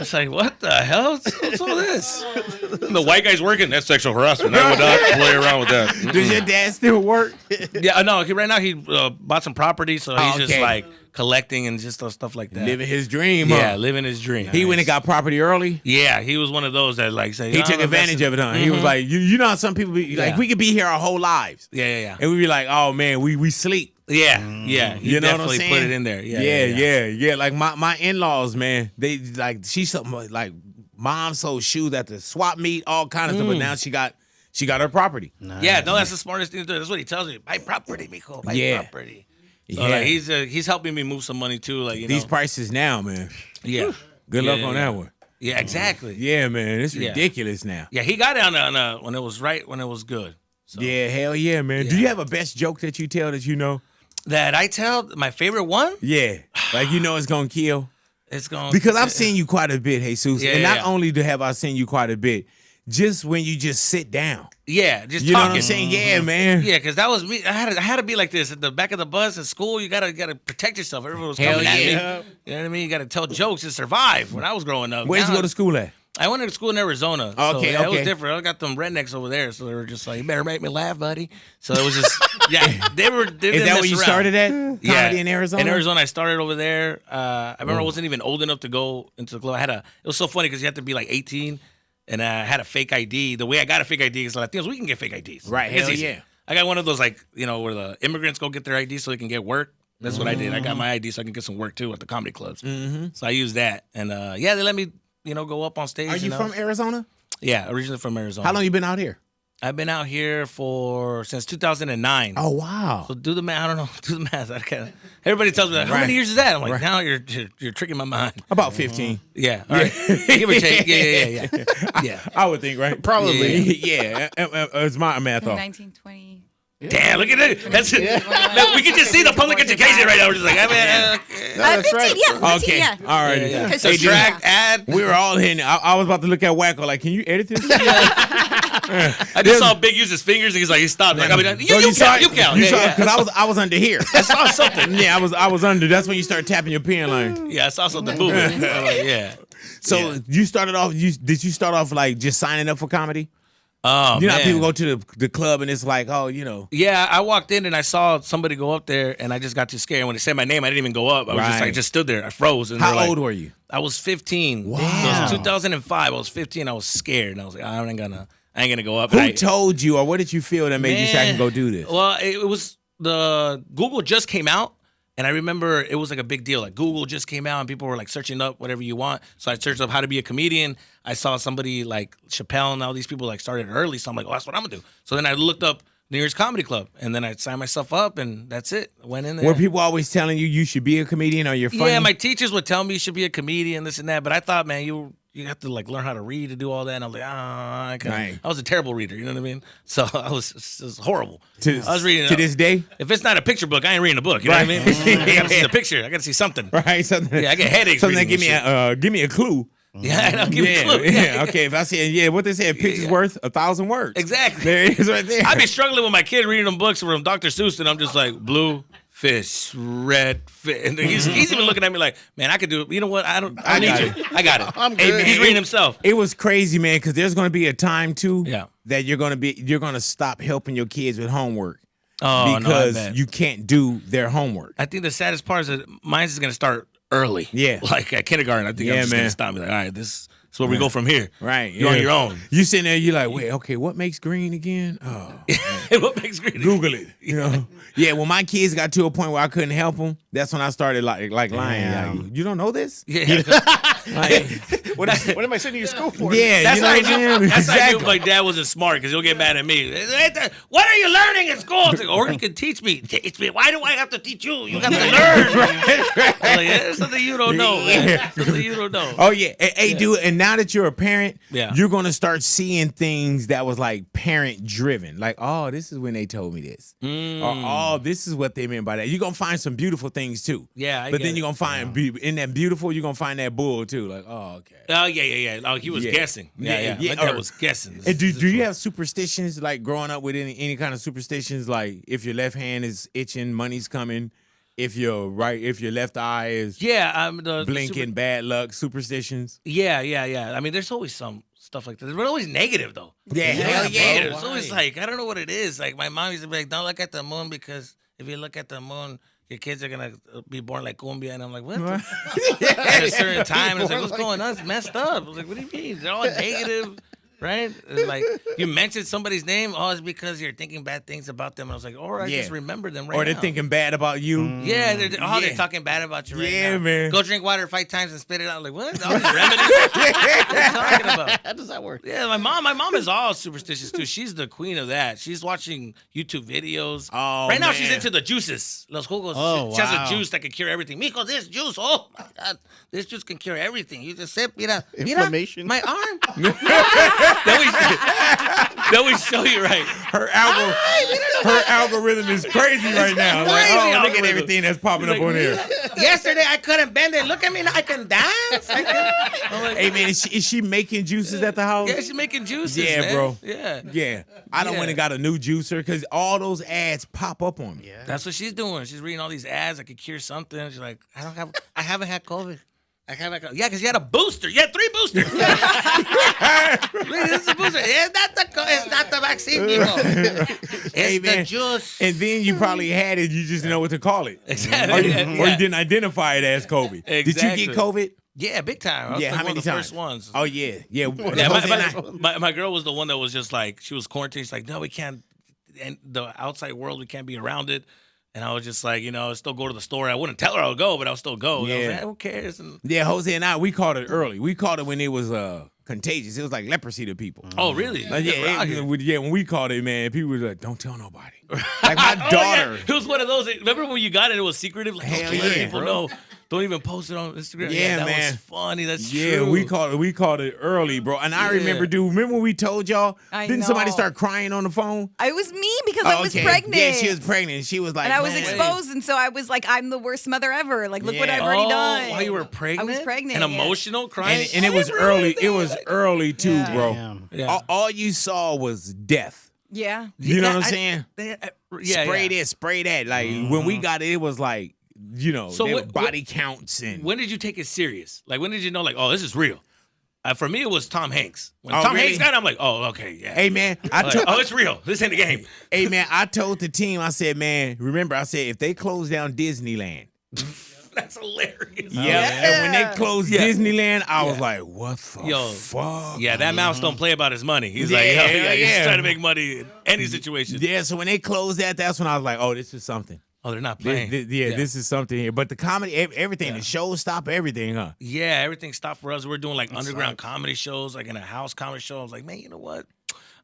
S1: It's like, what the hell? What's all this? The white guy's working. That's sexual harassment. I would not play around with that.
S2: Does your dad still work?
S1: Yeah, no. Right now he bought some property, so he's just like collecting and just stuff like that.
S2: Living his dream.
S1: Yeah,
S2: huh?
S1: living his dream.
S2: He went and got property early.
S1: Yeah, he was one of those that like say
S2: He took advantage of it, huh? He was like, you know how some people be like, we could be here our whole lives.
S1: Yeah.
S2: And we'd be like, oh man, we sleep.
S1: Yeah. He
S2: You know what I'm
S1: definitely
S2: saying?
S1: put it in there.
S2: Yeah. Like my in-laws, man, they like she's something like mom sold shoes at the swap meet, all kind of stuff. But now she got her property.
S3: Nice.
S1: Yeah, no, that's the smartest thing to do. That's what he tells me. Buy property, mijo. Buy property. So,
S2: Yeah,
S1: like, he's helping me move some money too. Like
S2: these prices now, man.
S1: Yeah.
S2: Good luck on that one.
S1: Yeah, exactly.
S2: Yeah, man, it's ridiculous now.
S1: Yeah, he got it on when it was right, when it was good. So,
S2: Yeah, hell yeah, man.
S1: Yeah.
S2: Do you have a best joke that you tell that you know?
S1: that I tell my favorite one.
S2: Yeah, like you know it's gonna kill.
S1: It's going
S2: Because I've seen you quite a bit, Jesus.
S1: Yeah,
S2: and not
S1: yeah.
S2: only have I seen you quite a bit, just when you just sit down.
S1: Yeah, just
S2: You know
S1: talking.
S2: what I'm saying? Yeah, man.
S1: Yeah, because that was me. I had to be like this at the back of the bus at school. You gotta protect yourself. Everyone was
S2: Hell
S1: coming at me.
S2: yeah.
S1: You know what I mean? You gotta tell jokes to survive. When I was growing up,
S2: Where'd you
S1: Now,
S2: go to school at?
S1: I went to school in Arizona. So,
S2: Okay,
S1: yeah, it was
S2: okay.
S1: different. I got them rednecks over there, so they were just like, "You better make me laugh, buddy." So it was just, they were. They
S2: Is
S1: didn't
S2: that
S1: mess
S2: where you
S1: around.
S2: started at? Comedy in Arizona?
S1: In Arizona, I started over there. I remember I wasn't even old enough to go into the club. It was so funny because you had to be like 18, and I had a fake ID. The way I got a fake ID is Latinos, we can get fake IDs.
S2: Right,
S1: It's
S2: hell
S1: easy.
S2: yeah.
S1: I got one of those like, where the immigrants go get their ID so they can get work. That's what I did. I got my ID so I can get some work too at the comedy clubs. Mm-hmm. So I used that, and they let me, go up on stage.
S2: Are you from Arizona?
S1: Yeah, originally from Arizona.
S2: How long you been out here?
S1: I've been out here since 2009.
S2: Oh, wow.
S1: So do the math. I don't know. Do the math. Everybody tells me that. How
S2: Right.
S1: many years is that? I'm like,
S2: Right.
S1: now you're tricking my mind.
S2: About 15.
S1: Yeah. All right. Give or take. Yeah. Yeah.
S2: I would think, right?
S3: Probably.
S2: Yeah. It's my math off.
S4: 1920.
S1: Damn, look at that. That's it. Look, we can just see the public education right now. We're just like, okay.
S3: that's
S4: 15,
S3: right.
S4: yeah. 15,
S2: Okay.
S4: yeah.
S2: All right.
S1: Yeah.
S4: Because
S2: Hey,
S1: Subtract, add.
S2: We were all hitting it. I was about to look at Wacko like, can you edit this?
S1: I just saw Big use his fingers and he's like, he stopped. Like, I mean, you count. You count. Yeah.
S2: Because I was under here.
S1: I saw something.
S2: Yeah, I was under. That's when you start tapping your pen line.
S1: Yeah, I saw something moving. I'm like, yeah.
S2: So
S1: Yeah.
S2: you started off. Did you start off like just signing up for comedy?
S1: Oh,
S2: You know how
S1: man.
S2: people go to the club and it's like, oh,
S1: Yeah, I walked in and I saw somebody go up there and I just got too scared. When they said my name, I didn't even go up. I was just
S2: Right.
S1: like, just stood there. I froze. And
S2: How
S1: they're like-
S2: old were you?
S1: I was 15.
S2: Wow.
S1: So it was 2005. I was 15. I was scared. And I was like, I ain't gonna go up.
S2: Who
S1: And
S2: told you, or what did you feel that made you say I can
S1: Man.
S2: go do this?
S1: Well, it was the Google just came out. And I remember it was like a big deal. Like Google just came out and people were like searching up whatever you want. So I searched up how to be a comedian. I saw somebody like Chappelle and all these people like started early. So I'm like, oh, that's what I'm gonna do. So then I looked up New Year's Comedy Club and then I signed myself up and that's it. I went in there.
S2: Were people always telling you should be a comedian or you're funny?
S1: Yeah, my teachers would tell me you should be a comedian, this and that. But I thought, man, you have to like learn how to read to do all that. And I was like,
S2: Right.
S1: I was a terrible reader. You know what I mean? So it was horrible.
S2: to,
S1: I was reading
S2: to this day,
S1: If it's not a picture book, I ain't reading a book. You know
S2: Right.
S1: what I mean? I gotta see the picture. I gotta see something.
S2: right? Something,
S1: Yeah, I get headaches.
S2: something that
S1: reading
S2: give me
S1: this shit.
S2: give me a clue.
S1: Yeah, I'll give you a clue.
S2: Yeah. Okay, if I say, what they say, a picture's worth 1,000 words.
S1: Exactly.
S2: There it is right there.
S1: I be struggling with my kid reading them books from Dr. Seuss, and I'm just like, blue fish, red fish. And he's even looking at me like, man, I could do it. You know what? I need you. I got it.
S3: I'm good.
S1: Hey, man, he's reading himself.
S2: It was crazy, man, because there's going to be a time, too,
S1: Yeah.
S2: that you're going to stop helping your kids with homework.
S1: Oh,
S2: because
S1: no,
S2: you can't do their homework.
S1: I think the saddest part is that mine's is going to start early.
S2: Yeah.
S1: Like at kindergarten, I think I'm just going to stop and be like, all right, this is where we go from here.
S2: Right.
S1: You're on your own.
S2: You sitting there, you're like, wait, okay, what makes green again? Oh,
S1: What makes green?
S2: Google it. You know? Yeah, when my kids got to a point where I couldn't help them, that's when I started like lying. Like, you don't know this?
S1: Yeah.
S3: What am I sending you to school for?
S2: Yeah,
S1: That's
S2: you know
S1: how I
S2: what I'm saying?
S1: knew. That's how I knew
S2: Exactly.
S1: my dad wasn't smart because he'll get mad at me. What are you learning in school? Like, or you can teach me. Teach me. Why do I have to teach you? You got to learn. I'm like, that's something you don't know, man. Something you don't know.
S2: Oh yeah, hey, dude. And now that you're a parent,
S1: Yeah.
S2: you're gonna start seeing things that was like parent driven. Like, oh, this is when they told me this, or oh, this is what they meant by that. You're gonna find some beautiful things too.
S1: Yeah,
S2: but then you're gonna find in that beautiful, you're gonna find that bull too. Like, oh, okay.
S1: Oh, yeah. Oh, he was guessing. Yeah. My dad was guessing.
S2: And do you have superstitions like growing up with any kind of superstitions? Like if your left hand is itching, money's coming. If your left eye is blinking, bad luck, superstitions.
S1: Yeah. I mean, there's always some stuff like that. They're always negative though.
S2: Yeah, hell yeah.
S1: Negative. It's always like, I don't know what it is. Like my mom used to be like, don't look at the moon because if you look at the moon, your kids are gonna be born like cumbia, and I'm like, what? At a certain time, and it's like, what's going on? It's messed up. I was like, what do you mean? They're all negative, right? It's like you mentioned somebody's name, oh, it's because you're thinking bad things about them. And I was like, I just remember them right now.
S2: Or they're thinking bad about you.
S1: Yeah, they're talking bad about you right now.
S2: Yeah, man.
S1: Go drink water 5 times and spit it out. Like, what? All these remedies? What are you talking about?
S3: How does that work?
S1: Yeah, my mom is all superstitious too. She's the queen of that. She's watching YouTube videos.
S2: Oh,
S1: right now
S2: man.
S1: she's into the juices. Los jugos.
S3: Oh,
S1: She has
S3: wow.
S1: a juice that can cure everything. Mijo, this juice. Oh my God, this juice can cure everything. You just sip, mira,
S3: Inflammation.
S1: my arm. That would show you right.
S2: Her algorithm is crazy right now. Like,
S1: Crazy
S2: oh, look at
S1: algorithm.
S2: everything that's popping up on here.
S1: Yesterday I couldn't bend it. Look at me now. I can dance. I'm like,
S2: Hey man, is she making juices at the house?
S1: yeah, she's making juices.
S2: Yeah,
S1: man.
S2: bro.
S1: Yeah.
S2: Yeah. I done went and got a new juicer because all those ads pop up on me.
S3: Yeah.
S1: That's what she's doing. She's reading all these ads that could cure something. She's like, I haven't had COVID. Yeah, because you had a booster. You had 3 boosters. Look, this is a booster. It's not the vaccine, people. It's
S2: Hey, man.
S1: the juice.
S2: And then you probably had it, you just didn't know what to call it.
S1: Exactly.
S2: Or you
S1: Yeah.
S2: didn't identify it as COVID. Did
S1: Exactly.
S2: you get COVID?
S1: Yeah, big time. I was
S2: Yeah,
S1: like
S2: how
S1: one
S2: many
S1: of the
S2: times?
S1: first ones.
S2: Oh yeah. Yeah.
S1: Yeah,
S2: Jose and I-
S1: my girl was the one that was just like, she was quarantined. She's like, no, we can't, and the outside world, we can't be around it. And I was just like, I'll still go to the store. I wouldn't tell her I'll go, but I'll still go. And I was
S2: Yeah.
S1: like, who cares? And,
S2: Yeah, Jose and I, we caught it early. We caught it when it was contagious. It was like leprosy to people.
S1: oh, really?
S2: Like, when we caught it, man, people were like, don't tell nobody. Like my
S1: Oh,
S2: daughter.
S1: yeah. It was one of those. Remember when you got it? It was secretive. Like,
S2: Hell
S1: don't let
S2: yeah,
S1: people
S2: bro.
S1: know. Don't even post it on Instagram.
S2: Yeah,
S1: that
S2: man.
S1: was funny. That's
S2: Yeah,
S1: true.
S2: we caught it early, bro. And I
S1: Yeah.
S2: remember when we told y'all?
S4: I
S2: Didn't somebody
S4: know.
S2: start crying on the phone?
S4: It was me because I was pregnant.
S2: Yeah, she was pregnant. She was like,
S4: and I was
S2: man.
S4: exposed, and so I was like, I'm the worst mother ever. Like, look what
S2: Yeah.
S4: I've already done.
S1: While you were pregnant?
S4: I was pregnant.
S1: And
S4: yeah.
S1: emotional, crying?
S2: And it was early. It was early too,
S4: Yeah.
S2: bro.
S3: Damn.
S1: Yeah.
S2: All you saw was death.
S4: Yeah.
S2: You know what I'm
S1: I-
S2: saying?
S1: Yeah,
S2: Spray this, spray that. Like when we got it, it was like,
S1: So
S2: there were
S1: what-
S2: body counts and
S1: When did you take it serious? Like, when did you know, like, oh, this is real? For me, it was Tom Hanks. When
S2: Oh,
S1: Tom
S2: really?
S1: Hanks got it, I'm like, oh, okay, yeah.
S2: hey man,
S1: Like, oh, it's real. This ain't a game.
S2: hey man, I told the team, I said, man, remember, I said if they close down Disneyland,
S1: That's hilarious.
S2: and when they closed
S1: Yeah.
S2: Disneyland, I was like, what the
S1: Yo,
S2: fuck?
S1: Yeah, that mouse don't play about his money. He's
S2: Yeah,
S1: like, yo,
S2: yeah,
S1: he's
S2: yeah.
S1: trying to make money in any situation.
S2: Yeah, so when they closed that, that's when I was like, oh, this is something.
S1: Oh, they're not
S2: This,
S1: playing.
S2: this is something here. But the comedy, everything, the shows stop everything, huh?
S1: Yeah, everything stopped for us. We're doing like underground comedy shows, like in a house comedy show. I was like, man, you know what?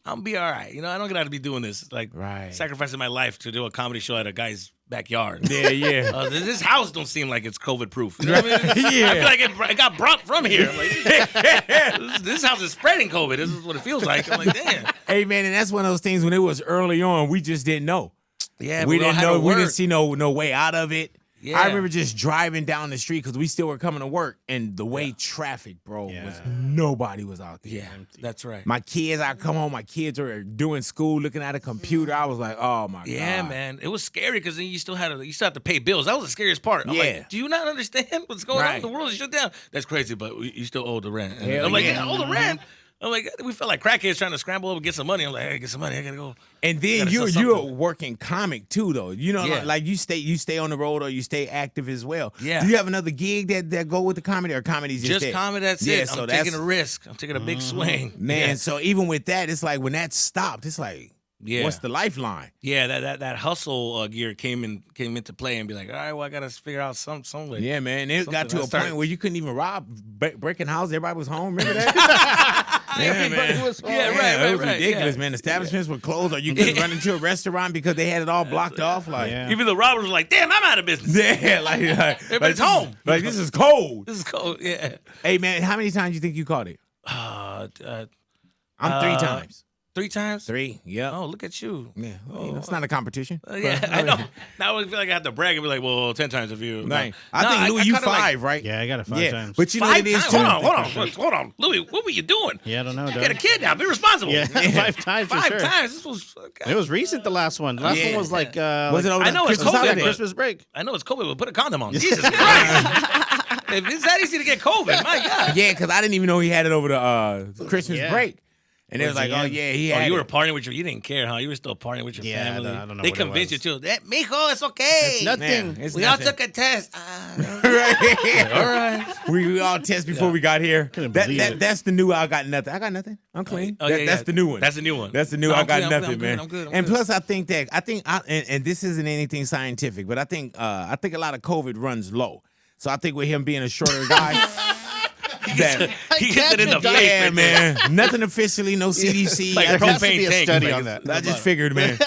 S1: I'm gonna be all right. I don't gotta be doing this. Like, sacrificing my life to do a comedy show at a guy's backyard.
S2: Yeah, yeah.
S1: This house don't seem like it's COVID proof. You know what I mean?
S2: Yeah.
S1: I feel like it got brought from here. I'm like, this house is spreading COVID. This is what it feels like. I'm like, damn.
S2: Hey man, and that's one of those things when it was early on, we just didn't know.
S1: Yeah,
S2: we
S1: but
S2: didn't
S1: all had
S2: know.
S1: to
S2: We didn't
S1: work.
S2: see no way out of it.
S1: Yeah.
S2: I remember just driving down the street because we still were coming to work, and the way traffic, bro, was nobody was out there.
S1: Yeah, that's right.
S2: My kids, I come home, my kids are doing school, looking at a computer. I was like, oh my god.
S1: Yeah, man, it was scary because then you still had to pay bills. That was the scariest part. I'm like, do you not understand what's going on? The world is shut down. That's crazy, but you still owe the rent. And I'm like, I owe the rent. I'm like, we felt like crackheads trying to scramble up and get some money. I'm like, hey, get some money. I gotta go.
S2: And then you're a working comic too, though. You know, like you stay on the road or you stay active as well.
S1: Yeah.
S2: Do you have another gig that go with the comedy, or comedy's just
S1: comedy? That's it. So I'm taking a risk. I'm taking a big swing,
S2: man. So even with that, it's like when that stopped, it's like, what's the lifeline?
S1: Yeah, that hustle gear came into play and be like, all right, well, I gotta figure out some way.
S2: Yeah, man. It got to a point where you couldn't even rob, breaking houses. Everybody was home. Remember that?
S1: Everybody was home. Yeah, right.
S2: It was ridiculous, man. Establishments were closed, or you couldn't run into a restaurant because they had it all blocked off. Like,
S1: even the robbers were like, damn, I'm out of business.
S2: Yeah, like
S1: everybody's home.
S2: Like, this is cold.
S1: This is cold. Yeah.
S2: Hey, man, how many times do you think you caught it? I'm 3 times.
S1: 3 times?
S2: 3, yeah.
S1: Oh, look at you.
S2: Yeah, it's not a competition.
S1: Yeah, I know. Now I feel like I have to brag and be like, well, 10 times if you.
S2: Right. I think, Louis, you 5, right?
S3: Yeah, I got it 5 times.
S2: But you know what it is, too?
S1: Hold on. Louis, what were you doing?
S3: Yeah, I don't know,
S1: You got a kid now. Be responsible.
S3: Yeah, 5 times for
S1: 5
S3: sure.
S1: times. This was.
S3: It was recent, the last one. The last one was like.
S2: Was it over
S1: I know it's
S2: Christmas
S1: COVID.
S2: holiday?
S3: Christmas break.
S1: I know it's COVID, but put a condom on. Jesus Christ. If it's that easy to get COVID, my God.
S2: Yeah, because I didn't even know he had it over the Christmas break. And it was like, oh, yeah, he had
S1: you were
S2: it.
S1: partying with you didn't care, huh? You were still partying with your family.
S3: I don't know
S1: they
S3: what
S1: convinced you
S3: it
S1: too. That, mijo, it's okay.
S3: It's nothing.
S2: Man, it's
S1: we
S2: nothing.
S1: all took a test.
S2: Right.
S1: All right.
S2: We all test before we got here.
S3: believe it.
S2: That's the new I got nothing. I got nothing. I'm clean. That's the new one.
S1: That's the new one.
S2: That's the new
S1: No,
S2: I got
S1: I'm
S2: nothing,
S1: good,
S2: man.
S1: I'm good.
S2: And plus, I think and this isn't anything scientific, but I think a lot of COVID runs low. So I think with him being a shorter guy. That
S1: he gets it in the face,
S2: yeah, man. Nothing officially, no CDC.
S1: Like
S2: I
S3: There has to
S1: propane
S3: be a
S1: tank.
S3: study
S1: Like,
S3: on that.
S2: I just figured, man.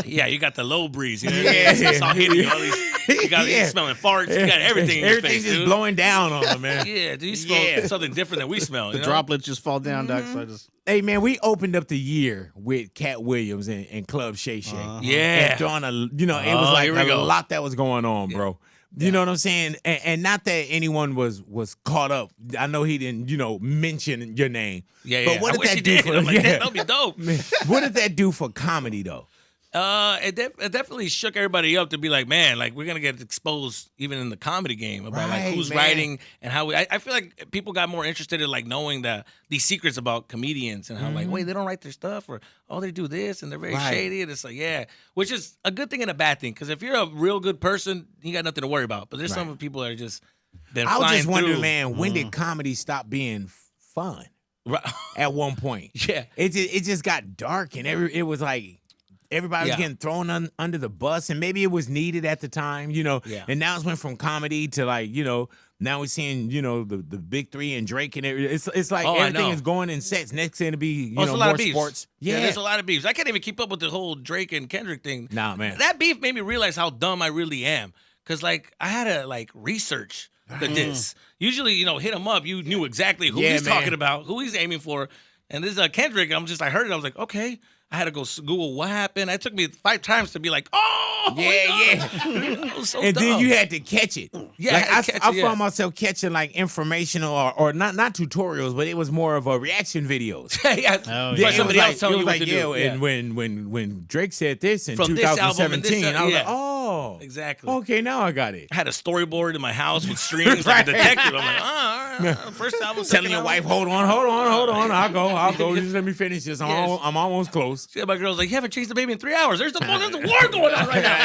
S1: Yeah, you got the low breeze. You know what
S2: Yeah.
S1: I mean? It's all hitting you. All these, you got you smelling farts. You got everything in your
S2: Everything's
S1: face,
S2: just
S1: dude.
S2: blowing down on him, man.
S1: Yeah, do you smell something different than we smell?
S3: The
S1: you know?
S3: droplets just fall down, Doc. So I just.
S2: Hey, man, we opened up the year with Cat Williams and Club Shay Shay.
S1: Yeah.
S2: And throwing it was like
S1: here we
S2: a
S1: go.
S2: lot that was going on, bro. You know what I'm saying? And not that anyone was caught up. I know he didn't, mention your name.
S1: Yeah,
S2: But what
S1: I
S2: did
S1: wish
S2: that
S1: he
S2: do
S1: did.
S2: for
S1: I'm like, damn, that'd be dope.
S2: What did that do for comedy, though?
S1: It definitely shook everybody up to be like, man, like we're gonna get exposed even in the comedy game about like who's writing and how I feel like people got more interested in like knowing these secrets about comedians and how like, wait, they don't write their stuff, or they do this and they're very shady, and it's like, which is a good thing and a bad thing, because if you're a real good person, you got nothing to worry about. But there's some people that are just
S2: I was just wondering,
S1: through.
S2: man, when did comedy stop being fun?
S1: Right.
S2: At one point,
S1: Yeah.
S2: it just got dark, and it was like. Everybody was getting thrown under the bus, and maybe it was needed at the time, Yeah. And now it's went from comedy to like, now we're seeing, the big 3 and Drake and everything. It's like everything is going in sets. Next thing to be,
S1: a lot
S2: more
S1: of beefs.
S2: sports.
S1: Yeah, there's a lot of beefs. I can't even keep up with the whole Drake and Kendrick thing.
S2: Nah, man.
S1: That beef made me realize how dumb I really am. Cause like I had to like research the diss. Usually, hit him up. You knew exactly who he's talking about, who he's aiming for. And this is Kendrick. I heard it. I was like, okay. I had to go Google what happened. It took me 5 times to be like, oh,
S2: yeah.
S1: That was so
S2: And
S1: dumb.
S2: then you had to catch it.
S1: Yeah,
S2: like,
S1: I had to catch
S2: I
S1: it,
S2: found myself catching like informational or not tutorials, but it was more of a reaction videos.
S1: yeah.
S3: Oh,
S1: Like
S3: yeah.
S1: somebody else telling
S2: it
S1: you
S2: was
S1: what
S2: like,
S1: to do.
S2: And when Drake said this in
S1: From this album and
S2: 2017,
S1: this,
S2: I was
S1: yeah.
S2: like, oh,
S1: Exactly.
S2: okay, now I got it.
S1: I had a storyboard in my house with strings like a detective. I'm like, all right. First album,
S2: Telling
S1: second
S2: your
S1: album.
S2: wife, hold on. I'll go. Just let me finish this. I'm almost close.
S1: Yeah, my girl's like, you haven't changed the baby in 3 hours. There's a war going on right now.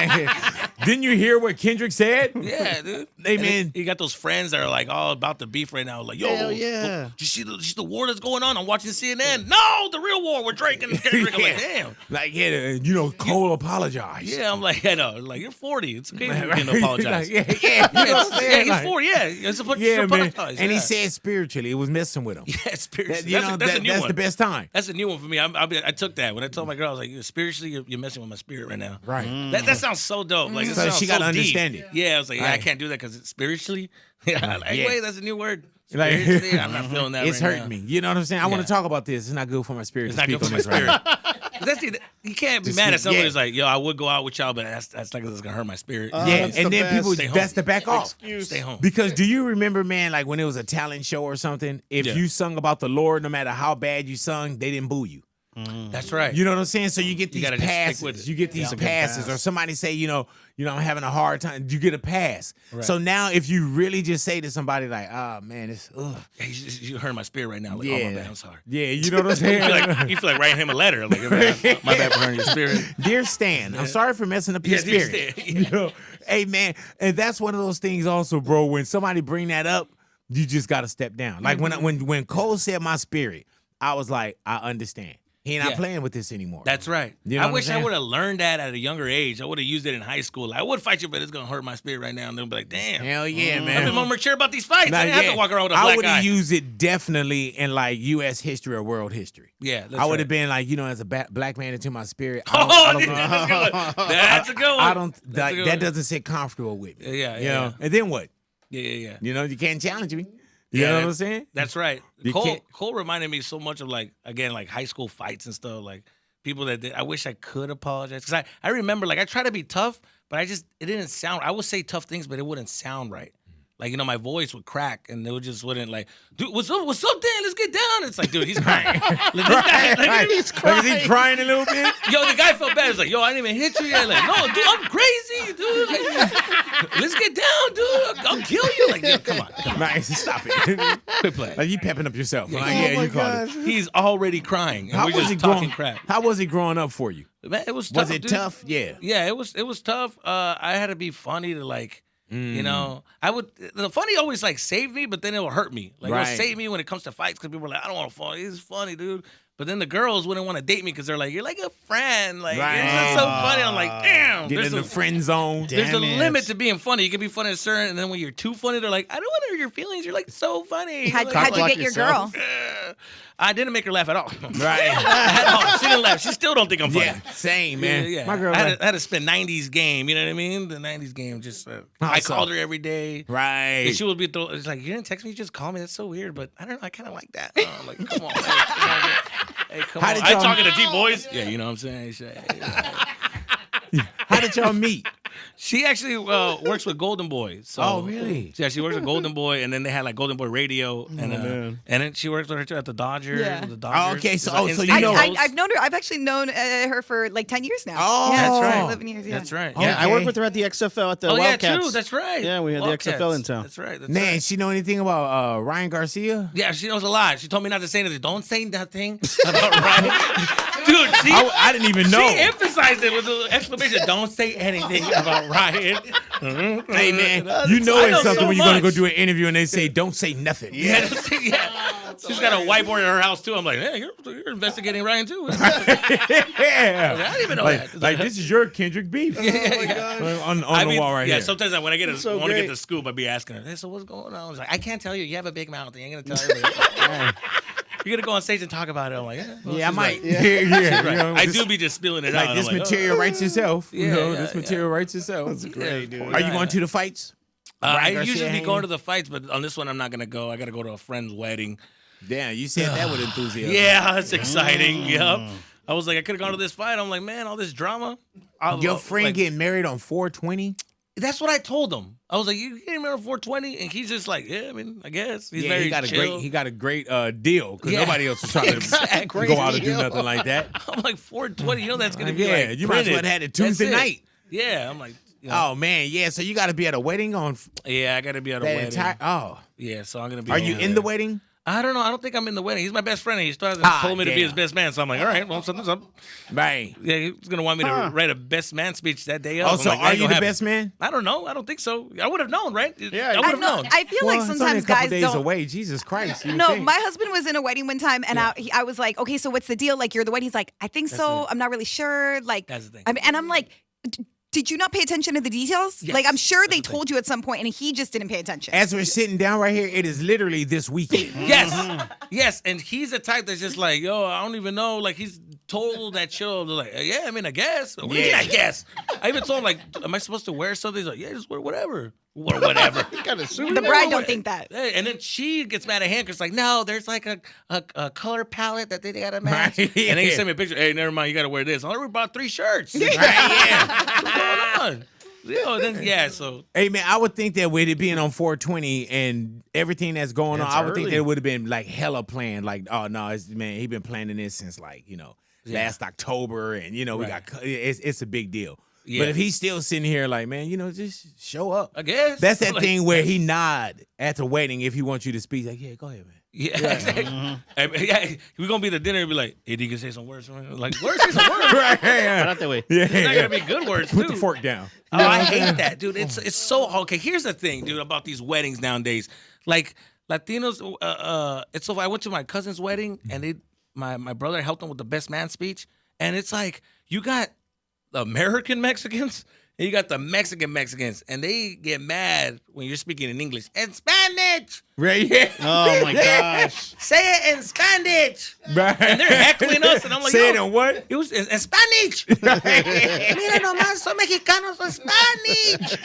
S2: Didn't you hear what Kendrick said?
S1: Yeah, dude.
S2: Hey, man.
S1: You got those friends that are like all about the beef right now. Like, yo,
S3: Hell yeah.
S1: did you see the war that's going on? I'm watching CNN. No, the real war with Drake and Kendrick. I'm like, damn.
S2: Like, Cole apologized.
S1: Yeah, I'm like, I know. Like, you're 40. It's okay if you can apologize.
S2: Like, yeah. You know what I'm saying?
S1: Yeah, he's 40. Yeah, it's
S2: Yeah, man.
S1: apologize.
S2: And he
S1: yeah.
S2: said spiritually, it was messing with him.
S1: Yeah, spiritually.
S2: That's
S1: That's a new
S2: that's
S1: one.
S2: the best time.
S1: That's a new one for me. I took that. When I told my girl, I was like, spiritually, you're messing with my spirit right now.
S2: Right.
S1: That sounds so dope. Like, it
S2: So
S1: sounds
S2: she
S1: so
S2: gotta
S1: deep.
S2: understand it.
S1: Yeah, I was like, I
S2: Right.
S1: can't do that because it's spiritually. Yeah, like,
S2: Yeah.
S1: wait, that's a new word.
S2: Like-
S1: Spiritually, I'm not feeling that
S2: It's
S1: right
S2: hurting
S1: now.
S2: me. You know what I'm saying? I want
S1: Yeah.
S2: to talk about this. It's not good for my spirit
S1: It's
S2: to
S1: not
S2: speak
S1: good
S2: on
S1: for
S2: this
S1: my
S2: right
S1: spirit.
S2: now.
S1: You can't be mad at somebody who's like, yo, I would go out with y'all, but that's like that's gonna hurt my spirit.
S2: And then people that's the back off.
S1: Stay home.
S2: Because do you remember, man, like when it was a talent show or something, if you sung about the Lord, no matter how bad you sung, they didn't boo you.
S1: That's right.
S2: You know what I'm saying? So you get these passes. You get these passes,
S3: pass.
S2: or somebody say, I'm having a hard time. You get a pass. Right. So now, if you really just say to somebody like, "Oh man, it's
S1: you hurt my spirit right now." Like, oh my bad, I'm sorry.
S2: Yeah, you know what I'm saying?
S1: you feel like writing him a letter. Like, my bad for hurting your spirit.
S2: Dear Stan, I'm sorry for messing up your spirit. Hey man, and that's one of those things also, bro. When somebody bring that up, you just got to step down. Like when Cole said my spirit, I was like, I understand. He not playing with this anymore.
S1: That's right.
S2: You know
S1: I wish I would have learned that at a younger age. I would have used it in high school. Like, I would fight you, but it's gonna hurt my spirit right now. And they'll be like, damn.
S2: Hell yeah, man.
S1: I've been more mature about these fights. I didn't have to walk around with a black eye.
S2: I would have used it definitely in like U.S. history or world history.
S1: Yeah,
S2: I would have been like, as a black man into my spirit.
S1: That's a good one.
S2: I don't that doesn't sit comfortable with me.
S1: Yeah.
S2: And then what?
S1: Yeah.
S2: You can't challenge me. You know what I'm saying?
S1: That's right. Cole reminded me so much of like high school fights and stuff. Like people that did. I wish I could apologize because I remember like I try to be tough, but it didn't sound. I would say tough things, but it wouldn't sound right. Like, my voice would crack and it just wouldn't like, dude, what's up, Dan? Let's get down. It's like, dude, he's crying.
S2: He's crying. Is he crying a little bit?
S1: Yo, the guy felt bad. He's like, yo, I didn't even hit you yet. Like, no, dude, I'm crazy, dude. Like, let's get down, dude. I'll kill you. Like, yo, come on.
S2: Nice, stop it.
S1: Quit playing.
S2: Like, you pepping up yourself.
S1: You called it. He's already crying. And we're just talking crap.
S2: How was he growing up for you?
S1: Man, it was tough.
S2: Was it tough? Yeah.
S1: Yeah, it was tough. I had to be funny to like, the funny always like save me, but then it will hurt me. Like it'll save me when it comes to fights because people are like, I don't want to fall. He's funny, dude. But then the girls wouldn't want to date me because they're like, you're like a friend. Like, it's just so funny. I'm like, damn.
S2: Get in the friend zone.
S1: There's a limit to being funny. You can be funny at certain, and then when you're too funny, they're like, I don't want to hurt your feelings. You're like so funny.
S4: How'd you get your girl?
S1: I didn't make her laugh at all.
S2: Right.
S1: She didn't laugh. She still don't think I'm funny.
S2: Yeah, same, man.
S1: Yeah.
S2: My girl.
S1: I had to spend 90s game. You know what I mean? The 90s game. Just I called her every day.
S2: Right.
S1: And she would be it's like, you didn't text me, you just call me. That's so weird. But I don't know. I kind of like that. I'm like, come on, man. Hey, come on. I talking to deep boys. Yeah, you know what I'm saying?
S2: How did y'all meet?
S1: She actually works with Golden Boy. So,
S2: oh, really?
S1: Yeah, she works with Golden Boy, and then they had like Golden Boy Radio, and then she works with her too at the Dodgers.
S4: Yeah.
S1: The Dodgers.
S2: Oh, okay, so
S4: I've known her. I've actually known her for like 10 years now.
S2: Oh,
S4: yeah,
S1: that's right.
S4: 11 years. Yeah.
S1: That's right.
S3: Yeah, I worked with her at the XFL at the Wildcats.
S1: Yeah, true. That's right.
S3: Yeah, we had
S1: Wildcats.
S3: the XFL in town.
S1: That's right.
S2: Man, she know anything about Ryan Garcia?
S1: Yeah, she knows a lot. She told me not to say anything. Don't say nothing about Ryan. Dude,
S2: I didn't even know.
S1: She emphasized it with the exclamation. Don't say anything about Ryan.
S2: Hey, man, it's something when you're going to go do an interview and they say, don't say nothing.
S1: Yeah. She's got a whiteboard in her house, too. I'm like, hey, you're investigating Ryan, too.
S2: Yeah.
S1: I didn't even know that.
S2: Like, this is your Kendrick beef. On the wall right here.
S1: Yeah, sometimes when I want to get the scoop, I'd be asking her, hey, so what's going on? I was like, I can't tell you. You have a big mouth. You ain't going to tell her. You're going to go on stage and talk about it. I'm like,
S2: I might.
S1: Right. Right. I do be just spilling it out.
S2: Like, this material writes itself. This material writes itself.
S3: That's great, dude.
S2: Are you going to the fights?
S1: I usually be going to the fights, but on this one, I'm not going to go. I got to go to a friend's wedding.
S2: Damn, you said that with enthusiasm.
S1: Yeah, that's exciting. Yep. I was like, I could have gone to this fight. I'm like, man, all this drama.
S2: Your friend getting married on 420?
S1: That's what I told him. I was like, you getting married on 420? And he's just like, yeah, I mean, I guess. He's very chill.
S2: He got a great deal because nobody else was trying to go out and do nothing like that.
S1: I'm like, 420, that's going to be like
S2: you might as well have had it Tuesday night.
S1: Yeah, I'm like,
S2: oh, man, yeah, so you got to be at a wedding on...
S1: Yeah, I got to be at a wedding. Yeah, so I'm going to be...
S2: Are you in the wedding?
S1: I don't know. I don't think I'm in the wedding. He's my best friend. And he still hasn't told me to be his best man. So I'm like, all right, well, something's up.
S2: Right.
S1: Yeah, he's going to want me to write a best man speech that day.
S2: Oh, so are you the best man?
S1: I don't know. I don't think so. I would have known, right?
S3: Yeah,
S1: I would have known.
S4: I feel like sometimes
S2: guys
S4: don't.
S2: Days away. Jesus Christ.
S4: No, my husband was in a wedding one time, and I was like, okay, so what's the deal? Like, you're the wedding. He's like, I think so. I'm not really sure. Like,
S1: that's the thing.
S4: And I'm like, did you not pay attention to the details?
S1: Yes.
S4: Like, I'm sure they told you at some point, and he just didn't pay attention.
S2: As we're sitting down right here, it is literally this weekend.
S1: Yes, and he's the type that's just like, yo, I don't even know. Like, he's told that show, they're like, yeah, I mean, I guess. What do you mean, I guess? I even told him, like, am I supposed to wear something? He's like, yeah, just wear whatever. or whatever.
S4: The bride don't think that.
S1: And then she gets mad at him because like, no, there's like a color palette that they gotta match.
S2: Right.
S1: And then he sent me a picture. Hey, never mind, you gotta wear this. I already bought 3 shirts.
S2: Right, yeah.
S1: What's going on? So
S2: Hey man, I would think that with it being on 420 and everything that's going on, I would think that it would have been like hella planned. Like, oh no, he been planning this since like last October, and we got it's a big deal. Yeah. But if he's still sitting here like, man, just show up.
S1: I guess
S2: that's that thing where he nod at the wedding if he wants you to speak. Like, yeah, go ahead, man.
S1: Yeah, exactly. Yeah, we're gonna be at the dinner and be like, hey, do you can say some words? Like, say some words.
S2: Right,
S3: not that way.
S2: Yeah,
S1: it's not gonna be good words.
S2: Put the fork down.
S1: Oh, I hate that, dude. It's so okay. Here's the thing, dude, about these weddings nowadays. Like Latinos, it's so I went to my cousin's wedding and my brother helped him with the best man speech, and it's like you got American Mexicans and you got the Mexicans, and they get mad when you're speaking in English and Spanish.
S2: Right? Yeah.
S3: Oh my gosh.
S1: Say it in Spanish.
S2: Right.
S1: And they're heckling us, and I'm like,
S2: say it in what?
S1: It was in Spanish. Mira nomás, son mexicanos, son Spanish.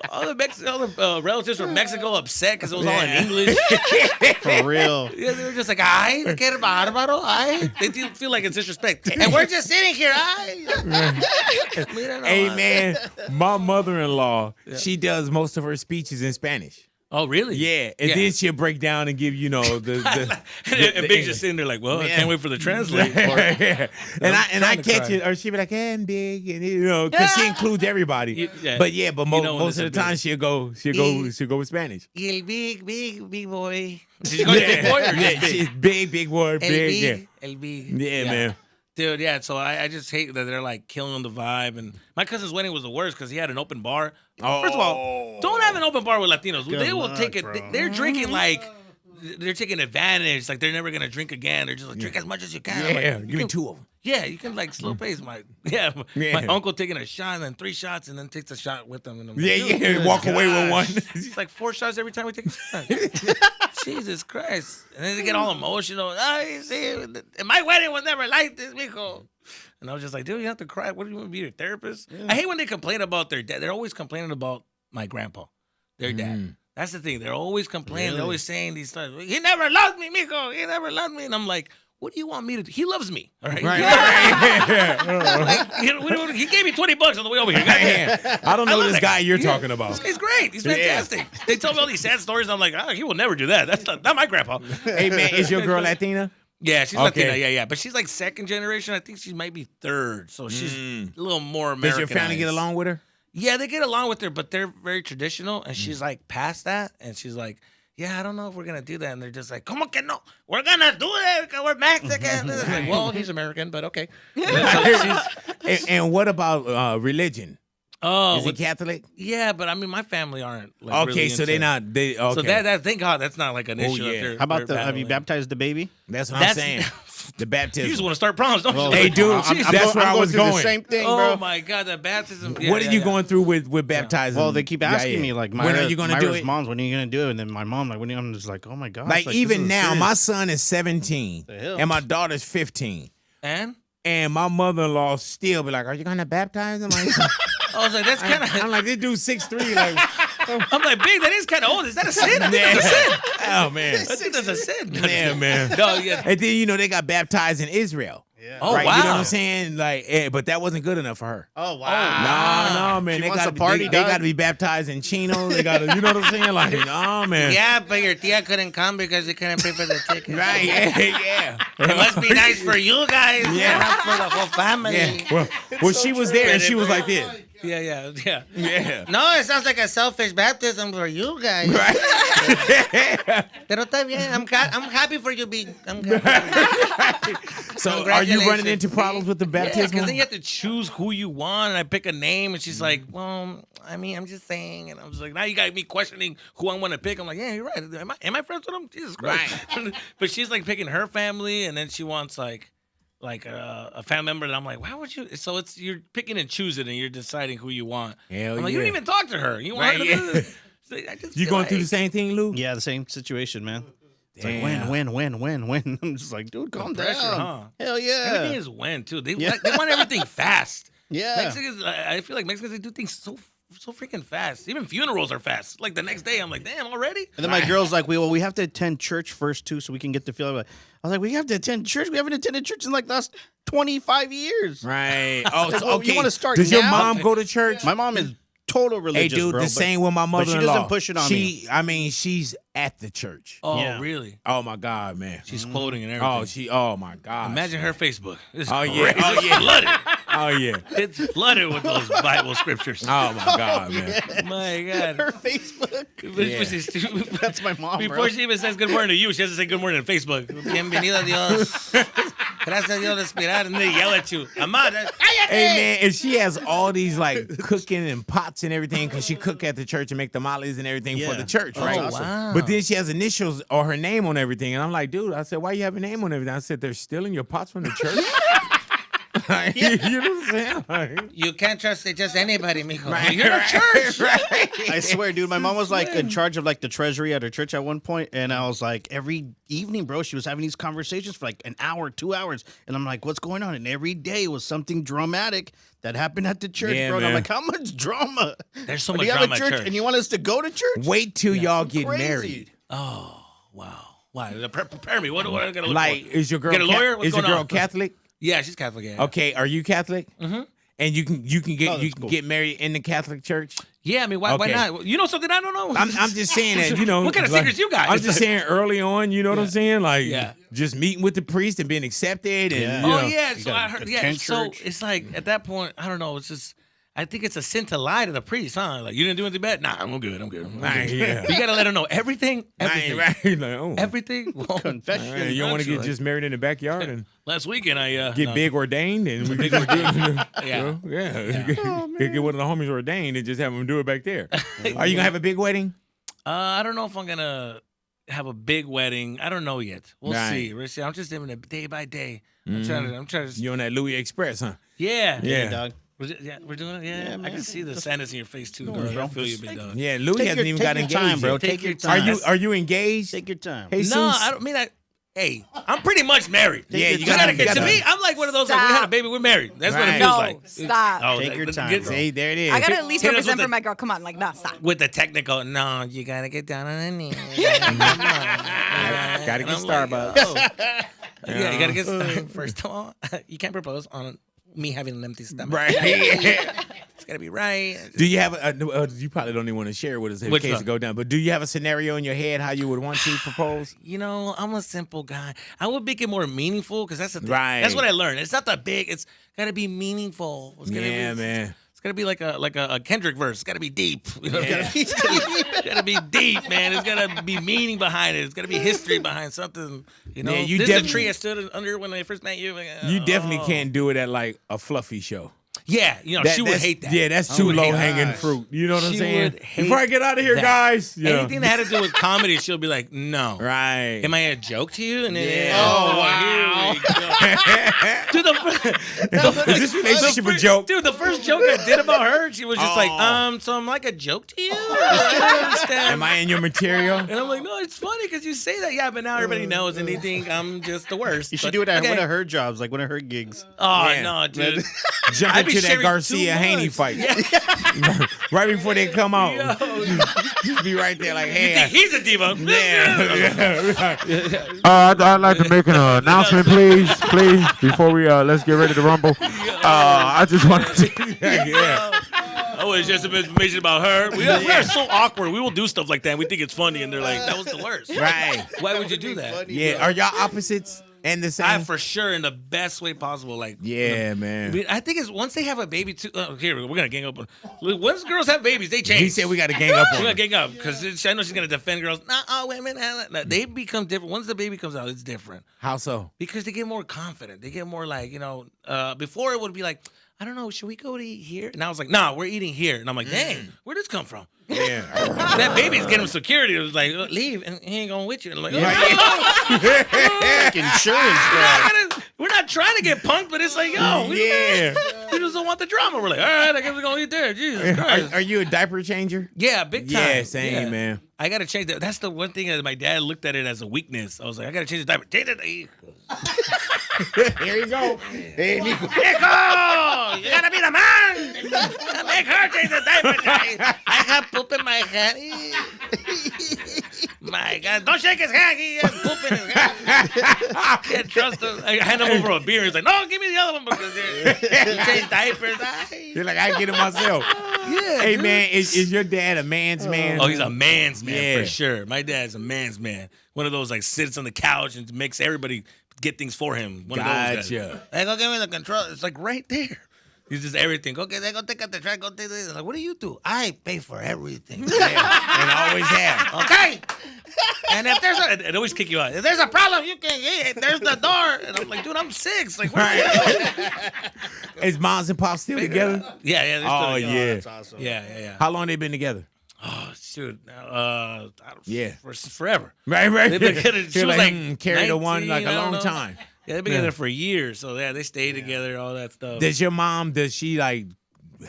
S1: All the relatives from Mexico upset because it was all in English.
S3: For real.
S1: Yeah, they were just like, ay, qué bárbaro, ay. They feel like it's disrespect. And we're just sitting here, ay.
S2: Hey, man, my mother-in-law, she does most of her speeches in Spanish.
S1: Oh, really?
S2: Yeah, and then she'll break down and give
S1: the and Big's just sitting there like, well, I can't wait for the translate.
S2: and I catch it, or she'll be like, hey, I'm Big, and because she includes everybody. But most of the time she'll go with Spanish.
S1: El big boy. Did you go to Big Boy?
S2: Yeah, she's big boy, big.
S1: Yeah, El big.
S2: Yeah, man.
S1: Dude, yeah, so I just hate that they're like killing the vibe. And my cousin's wedding was the worst because he had an open bar.
S2: Oh.
S1: First of all, don't have an open bar with Latinos. They will take it.
S3: Bro.
S1: They're drinking like they're taking advantage. Like they're never gonna drink again. They're just like drink as much as you can.
S2: Yeah,
S1: like,
S2: give me 2 of them.
S1: Yeah, you can like slow pace. My uncle taking a shot and then 3 shots and then takes a shot with them. And I'm like,
S2: walk away with one.
S1: It's like 4 shots every time we take a shot. Jesus Christ. And then they get all emotional. Oh, you see, my wedding was never like this, mijo. And I was just like, dude, you have to cry. What do you want to be, your therapist? Yeah. I hate when they complain about their dad. They're always complaining about my grandpa, their dad. That's the thing. They're always complaining. Really? They're always saying these stuff. He never loved me, mijo. He never loved me. And I'm like, what do you want me to do? He loves me. All right. Like, he gave me $20 on the way over here.
S2: I don't know this guy you're talking about.
S1: He's great. He's fantastic. They tell me all these sad stories. And I'm like, he will never do that. That's not my grandpa.
S2: Hey, man, is your girl Latina?
S1: Yeah, she's Latina. Yeah. But she's like 2nd generation. I think she might be 3rd. So she's a little more American.
S2: Does your family get along with her?
S1: Yeah, they get along with her, but they're very traditional. And she's like past that. And she's like, yeah, I don't know if we're going to do that. And they're just like, como que no? We're going to do it because we're Mexican. It's like, well, he's American, but okay.
S2: And what about religion?
S1: Oh,
S2: is he Catholic?
S1: Yeah, but I mean, my family aren't. Like,
S2: okay, really so they're not. Okay.
S1: So that thank God that's not like an issue.
S2: Yeah.
S3: How about have you baptized the baby?
S2: That's what I'm saying. The baptism.
S1: You just want to start proms, don't you?
S2: Hey, dude, that's where I was going.
S3: The same thing, bro.
S1: Oh my God, the baptism.
S2: What are you going through with baptizing?
S3: Well, they keep asking me like,
S2: when are you going to do it?
S3: Mom's, when are you going to do it? And then my mom, like, I'm just like, oh my God.
S2: Like even now, my son is 17 and my daughter's 15. And my mother-in-law still be like, are you going to baptize him? Like,
S1: I was like, that's kind of.
S2: I'm like, this dude 6'3". Like,
S1: I'm like, Big, that is kind of old. Is that a sin? I think that's a sin.
S2: Oh, man.
S1: I think that's a sin.
S2: Yeah, man.
S1: No, yeah.
S2: And then, they got baptized in Israel.
S3: Yeah.
S1: Oh,
S2: right?
S1: wow.
S2: You know what I'm saying? Like, but that wasn't good enough for her.
S3: Oh, wow.
S2: No, man.
S3: She
S2: They
S3: wants
S2: got
S3: a party,
S2: they got to be baptized in Chino. They got to, you know what I'm saying? Like, oh, man.
S1: Yeah, but your tia couldn't come because they couldn't pay for the ticket.
S2: Right, yeah.
S1: It must be nice for you guys.
S2: Yeah.
S1: Not for the whole family.
S2: Yeah. Well, she was there and she was like this.
S1: Yeah.
S2: Yeah.
S1: No, it sounds like a selfish baptism for you guys.
S2: Right.
S1: Pero está bien. I'm happy for you, Big. I'm happy.
S2: So are you running into problems with the baptism?
S1: Yeah, because then you have to choose who you want, and I pick a name, and she's like, well, I mean, I'm just saying. And I was like, now you got me questioning who I want to pick. I'm like, yeah, you're right. Am I friends with him? Jesus Christ. Right. But she's like picking her family, and then she wants like a family member that I'm like, why would you? So you're picking and choosing, and you're deciding who you want.
S2: Hell
S1: I'm like,
S2: yeah.
S1: you didn't even talk to her. You want her to do this? So
S2: you going through the same thing, Lou?
S3: Yeah, the same situation, man. It's
S2: Damn.
S3: like when. I'm just like, dude, calm down.
S1: Huh?
S3: Hell yeah.
S1: Everything is when too. They want everything fast.
S3: Yeah.
S1: Mexicans, I feel like Mexicans, they do things so so freaking fast. Even funerals are fast. Like the next day, I'm like, damn, already?
S3: And then my girl's like, we have to attend church first, too, so we can get the feeling. I was like, we have to attend church? We haven't attended church in like the last 25 years.
S2: Right. Oh, so,
S3: Well,
S2: okay.
S3: you want to start
S2: Does
S3: now?
S2: your mom go to church?
S3: My mom is total religious,
S2: Hey, dude,
S3: bro,
S2: the same with my mother-in-law.
S3: But she doesn't push it on me.
S2: I mean, she's at the church.
S1: Oh,
S3: Yeah.
S1: really?
S2: Oh, my God, man.
S1: She's quoting and everything.
S2: Oh, my God.
S1: Imagine her Facebook. It's
S2: Oh, yeah.
S1: crazy.
S2: Oh, yeah.
S1: Flooded.
S2: Oh, yeah.
S1: It's flooded with those Bible scriptures.
S2: Oh, my God, man.
S1: My God.
S3: Her Facebook.
S2: Yeah.
S3: That's my mom,
S1: Before
S3: bro.
S1: she even says good morning to you, she has to say good morning on Facebook. Bienvenido Dios. Gracias a Dios respirar. And they yell at you. Amada.
S2: Hey, man, and she has all these, like, cooking and pots and everything because she cook at the church and make tamales and everything for
S3: Yeah.
S2: the church, right?
S1: Oh, wow.
S2: But then she has initials or her name on everything. And I'm like, dude, I said, why you have a name on everything? I said, they're stealing your pots from the church? Like, you know what I'm saying? Like,
S1: You can't trust just anybody, mijo.
S2: right,
S1: You're a church.
S2: right?
S3: I swear, dude, my mom was like in charge of like the treasury at her church at one point, and I was like, every evening, bro, she was having these conversations for like an hour, 2 hours, and I'm like, what's going on? And every day it was something dramatic that happened at the church,
S2: Yeah,
S3: bro. And I'm
S2: man.
S3: like, how much drama?
S1: There's so
S3: Do
S1: much
S3: you have
S1: drama
S3: a
S1: at
S3: church,
S1: church.
S3: and you want us to go to church?
S2: Wait till y'all get
S3: Crazy.
S2: married.
S1: Oh, wow. Why? Prepare me. What I gotta look
S2: Like,
S1: for?
S2: is your girl
S1: Get a lawyer? What's
S2: is your
S1: going
S2: girl
S1: on?
S2: Catholic?
S1: Yeah, she's Catholic. Yeah.
S2: Okay, are you Catholic? Mm-hmm. And you can
S3: that's cool.
S2: get married in the Catholic church?
S1: Yeah, I mean, why
S2: Okay.
S1: not? You know something I don't know?
S2: I'm just saying that, you know.
S1: What kind of
S2: like,
S1: secrets you got?
S2: I'm just saying early on, you know what I'm saying? Like,
S1: Yeah.
S2: just meeting with the priest and being accepted. And,
S3: Yeah.
S2: you
S1: Oh
S2: know.
S1: yeah, so I heard. Yeah,
S3: attend
S1: so
S3: church.
S1: it's like at that point, I don't know. It's just, I think it's a sin to lie to the priest, huh? Like you didn't do anything bad. Nah, I'm good. I'm good.
S2: Right, yeah.
S1: You gotta let him know everything. Everything.
S2: Right, right. Like, oh.
S1: Everything. Well,
S3: Confession.
S2: Right, you don't want to get just married in the backyard and
S1: last weekend I
S2: get
S1: no.
S2: big ordained and we can just do it.
S1: Yeah.
S2: Get one of the homies ordained and just have them do it back there. Are you gonna have a big wedding?
S1: I don't know if I'm gonna have a big wedding. I don't know yet. We'll
S2: Right.
S1: see. We'll see. I'm just living it day by day. I'm trying to.
S2: You on that Louis Express, huh?
S1: Yeah.
S2: Yeah.
S3: dog.
S1: We're doing it. Yeah, I
S3: man.
S1: can see the sadness in your face too,
S3: worries,
S1: dog. I
S3: bro.
S1: feel you,
S3: Just
S1: big dog.
S2: Yeah, Louis hasn't even got
S3: your
S2: engaged
S3: time, bro.
S2: yet.
S3: Take your
S1: your
S3: time.
S2: Are you engaged?
S3: Take your time.
S2: Jesus?
S1: No, I don't mean I. Hey, I'm pretty much married.
S2: Yeah,
S1: you gotta get to me. I'm like one of those. Like, we had a baby, we're married. That's what it
S2: Right.
S1: feels
S4: No,
S1: like.
S4: stop.
S1: Oh,
S3: Take your time,
S1: get-
S3: bro.
S2: See, there it is.
S4: I gotta at least
S1: Hit us
S4: represent
S1: with
S4: for
S1: the-
S4: my girl. Come on, like, no, stop.
S1: With the technical, no, you gotta get down on the knees.
S2: Gotta get
S1: And I'm like,
S2: Starbucks.
S1: oh. Yeah, you gotta get started. First of all, you can't propose on me having an empty stomach.
S2: Right.
S1: It's gotta be right.
S2: Do you have you probably don't even want to share with us in
S1: Which
S2: case
S1: one?
S2: it go down, but do you have a scenario in your head how you would want to propose?
S1: You know, I'm a simple guy. I would make it more meaningful because that's the thing.
S2: Right.
S1: That's what I learned. It's not that big. It's gotta be meaningful. It's gotta
S2: Yeah,
S1: be,
S2: man.
S1: It's gotta be like a Kendrick verse. It's gotta be deep. You know,
S2: Yeah.
S1: it's gotta be deep, man. It's gotta be meaning behind it. It's gotta be history behind something. You know,
S2: Yeah, you
S1: this is the
S2: definitely-
S1: tree I stood under when I first met you. Like,
S2: You definitely
S1: oh.
S2: can't do it at like a fluffy show.
S1: Yeah, you know, she would
S2: That's-
S1: hate that.
S2: Yeah, that's
S1: I
S2: too
S1: would hate
S2: low hanging
S3: that.
S2: fruit. You know what I'm
S1: She
S2: saying?
S1: would hate
S2: Before I get out of here,
S1: that.
S2: guys. Yeah.
S1: Anything that had to do with comedy, she'll be like, no.
S2: Right.
S1: Am I a joke to you? And then,
S2: Yeah.
S1: oh, wow. Dude,
S2: Is this relationship a joke?
S1: Dude, the first joke I did about her, she was just like,
S2: Oh.
S1: so I'm like a joke to you? I don't understand.
S2: Am I in your material?
S1: And I'm like, no, it's funny because you say that. Yeah, but now everybody knows and they think I'm just the worst.
S3: You should
S1: But,
S3: do it at
S1: okay.
S3: one of her jobs, like one of her gigs.
S1: Oh,
S2: Yeah.
S1: no, dude.
S2: Jump
S1: I'd be
S2: into that
S1: sharing
S2: Garcia
S1: 2
S2: Haney
S1: months.
S2: fight.
S1: Yeah.
S2: Right before they come out.
S1: Yo,
S2: Just be right there like,
S1: you
S2: hey.
S1: think he's a diva?
S5: I'd like to make an announcement, please, before we let's get ready to rumble. I just wanted to.
S2: Yeah.
S1: Oh, it's just some information about her. We are so awkward. We will do stuff like that. And we think it's funny, and they're like, "That was the worst."
S2: Right.
S1: Why would you do that?
S2: Yeah. Are y'all opposites and the same?
S1: I for sure in the best way possible. Like,
S2: Yeah, man.
S1: I think it's once they have a baby too. Here we're gonna gang up. Once girls have babies, they change.
S2: He said we got to gang up
S1: We're
S2: on
S1: gonna
S2: him.
S1: gang up because I know she's gonna defend girls. Not all women. They become different. Once the baby comes out, it's different
S2: How so?
S1: because they get more confident. They get more like before it would be like, I don't know, should we go to eat here? And I was like, nah, we're eating here. And I'm like, dang, where'd this come from?
S2: Yeah.
S1: That baby's getting susecurity. It was like, leave, and he ain't going with you. And I'm like,
S3: Like insurance, bro.
S1: we're not trying to get punked, but it's like, yo,
S2: Yeah.
S1: You just don't want the drama. We're like, all right, I guess we're gonna eat there. Jesus Christ.
S2: Are you a diaper changer?
S1: Yeah, big time.
S2: Yeah, same, man.
S1: I gotta change that. That's the one thing that my dad looked at it as a weakness. I was like, I gotta change the diaper. Change it.
S2: Here you go. Hey, Nico.
S1: Nico, you gotta be the man. Make her change the diaper. I have poop in my hand. My God, don't shake his hand. He has poop in his hand. Can't trust him. I hand him over a beer. He's like, no, give me the other one because you change diapers.
S2: You're like, I get it myself.
S1: Yeah.
S2: Hey,
S1: dude.
S2: man, is your dad a man's man?
S1: Oh, he's a man's man
S2: Yeah.
S1: for sure. My dad's a man's man. One of those like sits on the couch and makes everybody get things for him. One of those guys.
S2: Gotcha.
S1: Hey, go give me the control. It's like right there. He's just everything. Go take out the track. Go take this. Like, what do you do? I pay for everything.
S2: Yeah, and always have.
S1: Okay. And if there's it always kick you out. If there's a problem, you can get it. There's the door. And I'm like, dude, I'm 6. Like, what are you doing?
S2: Is moms and pops still together?
S1: Yeah, they're still
S2: Oh,
S1: together.
S2: yeah.
S3: That's awesome.
S1: Yeah.
S2: How long they been together?
S1: Oh, shoot.
S2: Yeah.
S1: Forever.
S2: Right.
S1: They've been together. She
S2: You're
S1: was
S2: like,
S1: like
S2: carried the one
S1: 19,
S2: like a
S1: I don't
S2: long
S1: know.
S2: time.
S1: Yeah, they've been together for years. So, yeah, they stay together, all that stuff.
S2: Does your mom, does she like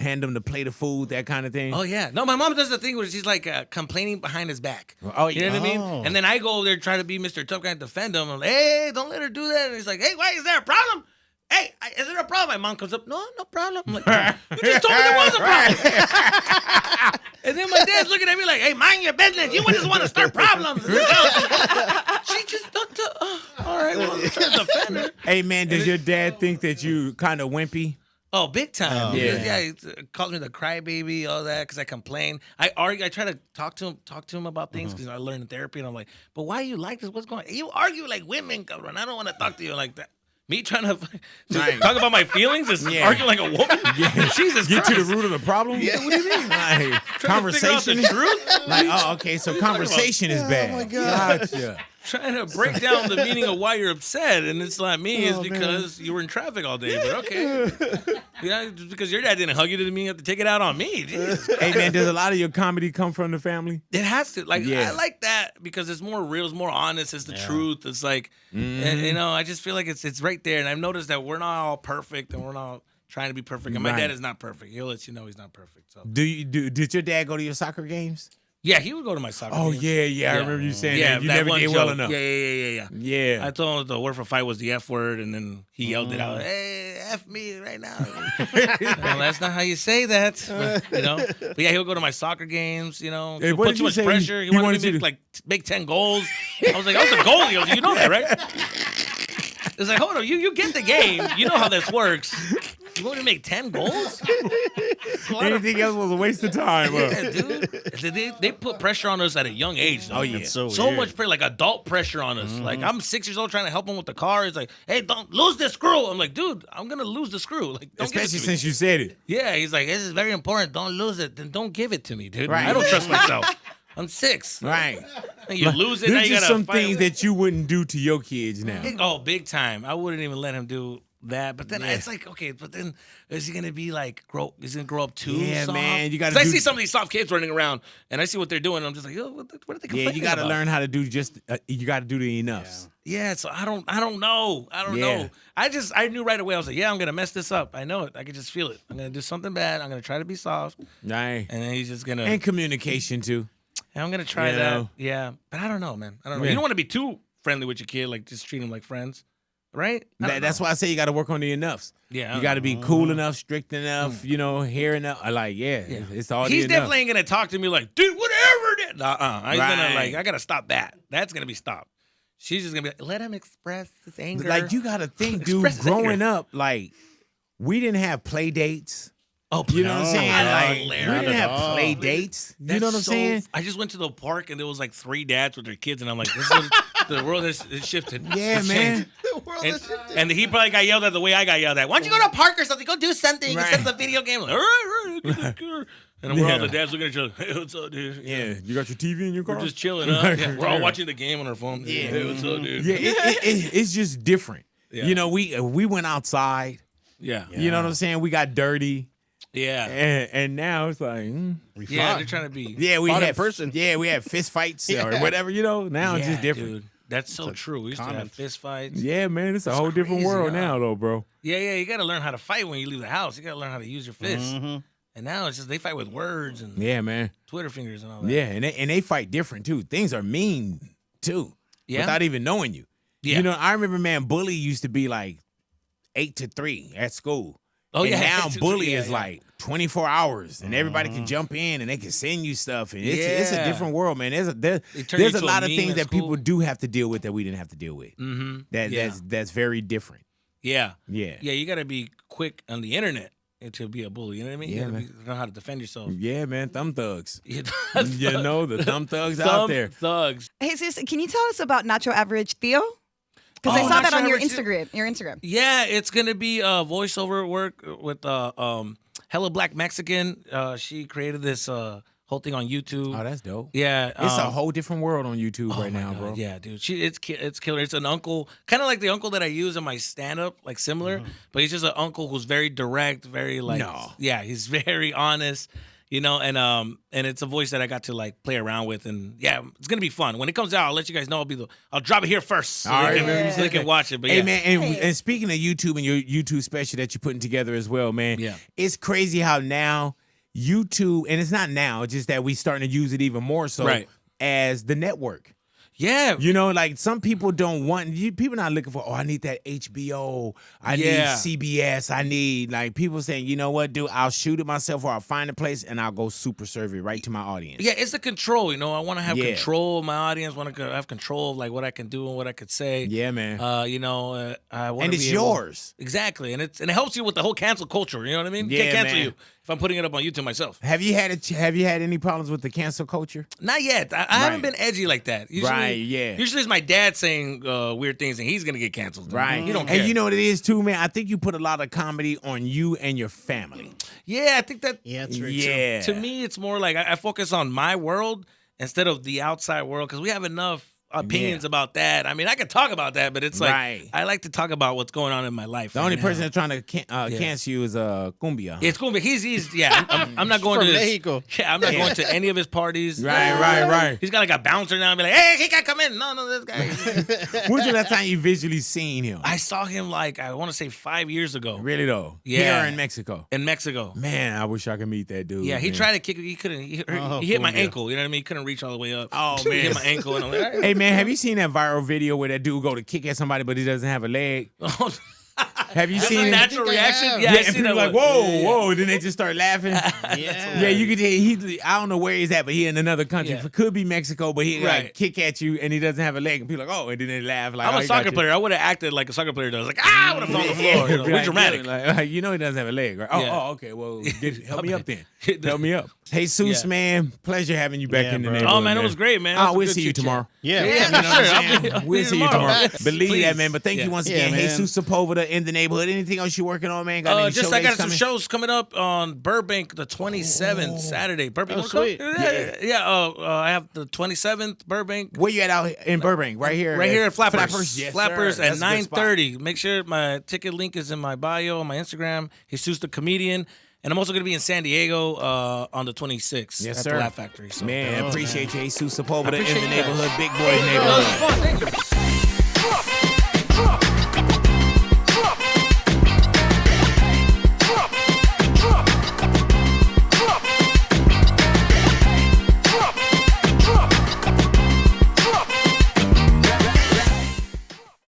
S2: hand them the plate of food, that kind of thing?
S1: Oh, yeah. No, my mom does the thing where she's like complaining behind his back.
S2: Oh,
S1: You know what I mean?
S3: Oh.
S1: And then I go over there trying to be Mr. Tough Guy and defend him. I'm like, hey, don't let her do that. And he's like, hey, why? Is there a problem? Hey, is there a problem? My mom comes up, no problem. I'm like, you just told me there was a problem. And then my dad's looking at me like, hey, mind your business. You just want to start problems. She just don't. All right, well, I'm trying to defend her.
S2: Hey, man, does your dad think that you kind of wimpy?
S1: Oh, big time.
S3: Oh,
S1: Yeah, he calls me the crybaby, all that, because I complain. I argue. I try to talk to him about things because I learned in therapy, and I'm like, but why you like this? What's going on? You argue like women, cabrón. I don't want to talk to you like that. Me trying to talk about my feelings is arguing like a woman?
S2: Yeah.
S1: Jesus
S2: Get
S1: Christ.
S2: to the root of the problem?
S3: Yeah.
S2: What do you mean? Like,
S1: Trying to figure out
S2: conversation?
S1: the truth?
S2: Like, oh, okay, so conversation is bad.
S3: Oh, my God.
S2: Gotcha.
S1: Trying to break down the meaning of why you're upset, and it's not me. It's because you were in traffic all day. But okay, yeah, just because your dad didn't hug you doesn't mean you have to take it out on me. Jesus.
S2: Hey, man, does a lot of your comedy come from the family?
S1: It has to. Like,
S2: Yeah.
S1: I like that because it's more real, it's more honest, it's the truth. It's like, and, you know, I just feel like it's right there. And I've noticed that we're not all perfect, and we're not trying to be perfect. And my
S2: Right.
S1: dad is not perfect. He'll let you know he's not perfect. So
S2: Did your dad go to your soccer games?
S1: yeah, he would go to my soccer.
S2: Oh,
S1: games.
S2: yeah. I remember you saying that. You
S1: that
S2: never
S1: one
S2: did
S1: joke.
S2: well enough.
S1: Yeah.
S2: Yeah.
S1: I told him the word for fight was the F word, and then he yelled it out. Hey, F me right now. Well, that's not how you say that. But, you know. But yeah, he'll go to my soccer games. You know,
S2: Hey,
S1: he'll
S2: what
S1: put
S2: did
S1: too
S2: you
S1: much
S2: say?
S1: pressure. He
S2: He
S1: wanted
S2: wanted
S1: me
S2: you
S1: to
S2: to-
S1: like make 10 goals. I was like, I was a goalie. I was like, you know that, right? It's like, hold on, you get the game. You know how this works. You want me to make 10 goals?
S2: Anything else was a waste of time.
S1: Yeah, dude. They put pressure on us at a young age. Though.
S2: Oh, yeah.
S3: That's so
S1: So
S3: weird.
S1: much pressure, like adult pressure on us. Like I'm 6 years old trying to help him with the car. He's like, "Hey, don't lose the screw." I'm like, "Dude, I'm gonna lose the screw." Like, don't give it
S2: Especially
S1: to me.
S2: since you said it.
S1: Yeah, he's like, "This is very important. Don't lose it. Then don't give it to me, dude.
S2: Right.
S1: I don't trust myself. I'm 6.
S2: Right.
S1: And you lose it. Now
S2: There's
S1: you
S2: just
S1: gotta
S2: some
S1: fight
S2: things
S1: with-
S2: that you wouldn't do to your kids now.
S1: Oh, big time. I wouldn't even let him do that. But then
S2: Yeah.
S1: it's like, okay, but then is he gonna be like Is he gonna grow up too
S2: Yeah,
S1: soft?
S2: man, you gotta
S1: 'Cause I
S2: do-
S1: see some of these soft kids running around, and I see what they're doing. And I'm just like, yo, what are they complaining
S2: Yeah, you got to
S1: about?
S2: learn how to do just, you got to do the enoughs.
S1: Yeah, so I don't know. I don't
S2: Yeah.
S1: know. I knew right away. I was like, yeah, I'm gonna mess this up. I know it. I could just feel it. I'm gonna do something bad. I'm gonna try to be soft,
S2: Right.
S1: and then he's just gonna.
S2: And communication, too.
S1: And I'm gonna try
S2: You
S1: that.
S2: know?
S1: Yeah, but I don't know, man. I don't know.
S2: Yeah.
S1: You don't want to be too friendly with your kid. Like just treat him like friends, right? I don't
S2: That's
S1: know.
S2: why I say you got to work on the enoughs.
S1: Yeah,
S2: You got to be cool enough, strict enough, you know, here enough. Like, yeah, it's all
S1: He's
S2: the
S1: definitely
S2: enough.
S1: ain't gonna talk to me like, dude, whatever. He's gonna
S2: Right.
S1: I gotta stop that. That's gonna be stopped. She's just gonna be like, let him express his anger.
S2: Like, you got to think, dude,
S1: Express
S2: growing
S1: anger.
S2: up, like, we didn't have play dates.
S1: Oh,
S2: You know what I'm saying?
S1: no,
S2: Like, we
S1: hilarious.
S2: didn't have
S3: all.
S2: play dates. You
S1: That's
S2: know what I'm
S1: so-
S2: saying?
S1: I just went to the park and there was like 3 dads with their kids, and I'm like, this is, the world has shifted.
S2: Yeah,
S1: It's
S2: man.
S1: changed.
S3: The world
S1: And,
S3: is shifting.
S1: and he probably got yelled at the way I got yelled at. Why don't you go to a park or something? Go do something
S2: Right.
S1: instead of the video game. Like, all right. And we're all
S2: Yeah.
S1: the dads looking at each other. Hey, what's up, dude?
S2: Yeah. You got your TV in your car?
S1: We're just chilling up. Yeah, we're all watching the game on our phone.
S2: Yeah.
S1: Hey, what's up, dude?
S2: Yeah, it's just different.
S1: Yeah.
S2: You know, we went outside.
S1: Yeah.
S2: You know what I'm saying? We got dirty,
S1: Yeah.
S2: and now it's like,
S1: Yeah, they're trying to be.
S2: yeah, we
S3: Fought in
S2: had
S3: person.
S2: Yeah, we had fist fights or whatever. You know, now it's
S1: Yeah,
S2: just different.
S1: dude. That's so true. We used to have fist fights.
S2: Yeah, man, it's a whole different world now, though, bro.
S1: Yeah, you got to learn how to fight when you leave the house. You got to learn how to use your fists. And now it's just they fight with words and
S2: man,
S1: Twitter fingers and all that.
S2: Yeah, and they fight different too. Things are mean too, without even knowing you.
S1: Yeah.
S2: You know, I remember, man, bully used to be like 8 to 3 at school.
S1: Oh,
S2: and
S1: yeah.
S2: now bully is like 24 hours, and everybody can jump in and they can send you stuff. And it's a different world, man. There's a lot of things that people do have to deal with that we didn't have to deal with. That's very different.
S1: Yeah. You got to be quick on the internet to be a bully. You know what I mean?
S2: Yeah,
S1: you got to know how to defend yourself.
S2: Yeah, man. Thumb thugs.
S1: You
S2: know, the thumb thugs out there.
S1: Thugs.
S4: Hey, sis, can you tell us about Nacho Average Theo? Because I saw that on your Instagram.
S1: Yeah, it's gonna be voiceover work with Hella Black Mexican. She created this whole thing on YouTube.
S2: Oh, that's dope.
S1: Yeah,
S2: it's a whole different world on YouTube right now, bro.
S1: Yeah, dude. It's killer. It's an uncle, kind of like the uncle that I use in my stand-up, like similar. But he's just an uncle who's very direct, very like. No. Yeah, he's very honest. You know, and it's a voice that I got to like play around with, and yeah, it's gonna be fun. When it comes out, I'll let you guys know. I'll drop it here first, so they can watch it. But
S2: hey, man, and speaking of YouTube and your YouTube special that you're putting together as well, man, it's crazy how now YouTube, and it's not now, it's just that we starting to use it even more so as the network.
S1: Yeah.
S2: You know, like some people don't want, people not looking for, I need that HBO. I need CBS. I need, like, people saying, you know what, dude, I'll shoot it myself or I'll find a place and I'll go super serve it right to my audience.
S1: Yeah, it's the control, you know. I want to have control of my audience, want to have control of, like, what I can do and what I could say.
S2: Yeah, man.
S1: You know, I want to
S2: and it's yours.
S1: Exactly. And it helps you with the whole cancel culture, you know what I mean? Can't cancel you if I'm putting it up on YouTube myself.
S2: Have you had any problems with the cancel culture?
S1: Not yet. I haven't been edgy like that. Usually, Usually it's my dad saying weird things and he's going to get canceled.
S2: Right.
S1: You don't care.
S2: And you know what it is too, man? I think you put a lot of comedy on you and your family.
S1: Yeah, I think that.
S3: Yeah, that's very
S1: true. To me, it's more like I focus on my world instead of the outside world because we have enough opinions about that. I mean, I could talk about that, but it's like I like to talk about what's going on in my life.
S2: The only person that's trying to cancel you is Cumbia.
S1: It's Cumbia. He's I'm not going to
S3: Mexico.
S1: Yeah, I'm not going to any of his parties.
S2: Right.
S1: He's got like a bouncer now and be like, hey, he can't come in. No, this guy.
S2: When's the last time you visually seen him?
S1: I saw him like I want to say 5 years ago.
S2: Really though?
S1: Yeah.
S2: Here in Mexico.
S1: In Mexico.
S2: Man, I wish I could meet that dude.
S1: Yeah, he tried to kick. He couldn't. He hit my ankle. You know what I mean? He couldn't reach all the way up.
S2: Oh
S1: He
S2: man,
S1: hit my ankle and I'm like,
S2: hey man, have you seen that viral video where that dude go to kick at somebody but he doesn't have a leg? Have you seen
S1: a
S2: it?
S1: natural reaction? Yeah,
S2: Yeah,
S1: I
S2: and
S1: seen
S2: people
S1: that
S2: like,
S1: one.
S2: whoa, then they just start laughing. Yeah, you could. I don't know where he's at, but he in another country.
S1: Yeah.
S2: It could be Mexico, but he like kick at you and he doesn't have a leg, and people like, oh, and then they laugh. Like,
S1: I'm a soccer player. I would have acted like a soccer player does. Like, I would have fallen on the floor. You know, we're dramatic.
S2: Like, you know he doesn't have a leg, right? Oh, okay. Well, help me up then. Help me up. Hey, Seuss, man, pleasure having you back in the neighborhood.
S1: Oh man, it was great, man.
S2: We'll see you tomorrow.
S1: Yeah,
S2: We'll see you tomorrow. Believe
S1: Please.
S2: that, man. But thank you once again. Hey, Jesus Sepulveda in the neighborhood. Anything else you're working on, man? Got any
S1: I got some
S2: coming?
S1: shows coming up on Burbank the 27th, Saturday. Burbank,
S3: sweet.
S1: I have the 27th Burbank.
S2: Where you at out in Burbank? Right here.
S1: Right here at Flappers.
S2: Yes,
S1: Flappers
S2: sir.
S1: at
S2: That's a good
S1: 9:30. Make sure my ticket link is in my bio on my Instagram. Jesus the Comedian. And I'm also going to be in San Diego on the 26th at the Laugh Factory. So.
S2: Man, appreciate you, Jesus Sepulveda in the
S1: that.
S2: neighborhood, Big Boy
S1: It was
S2: neighborhood.
S1: fun. Thank you.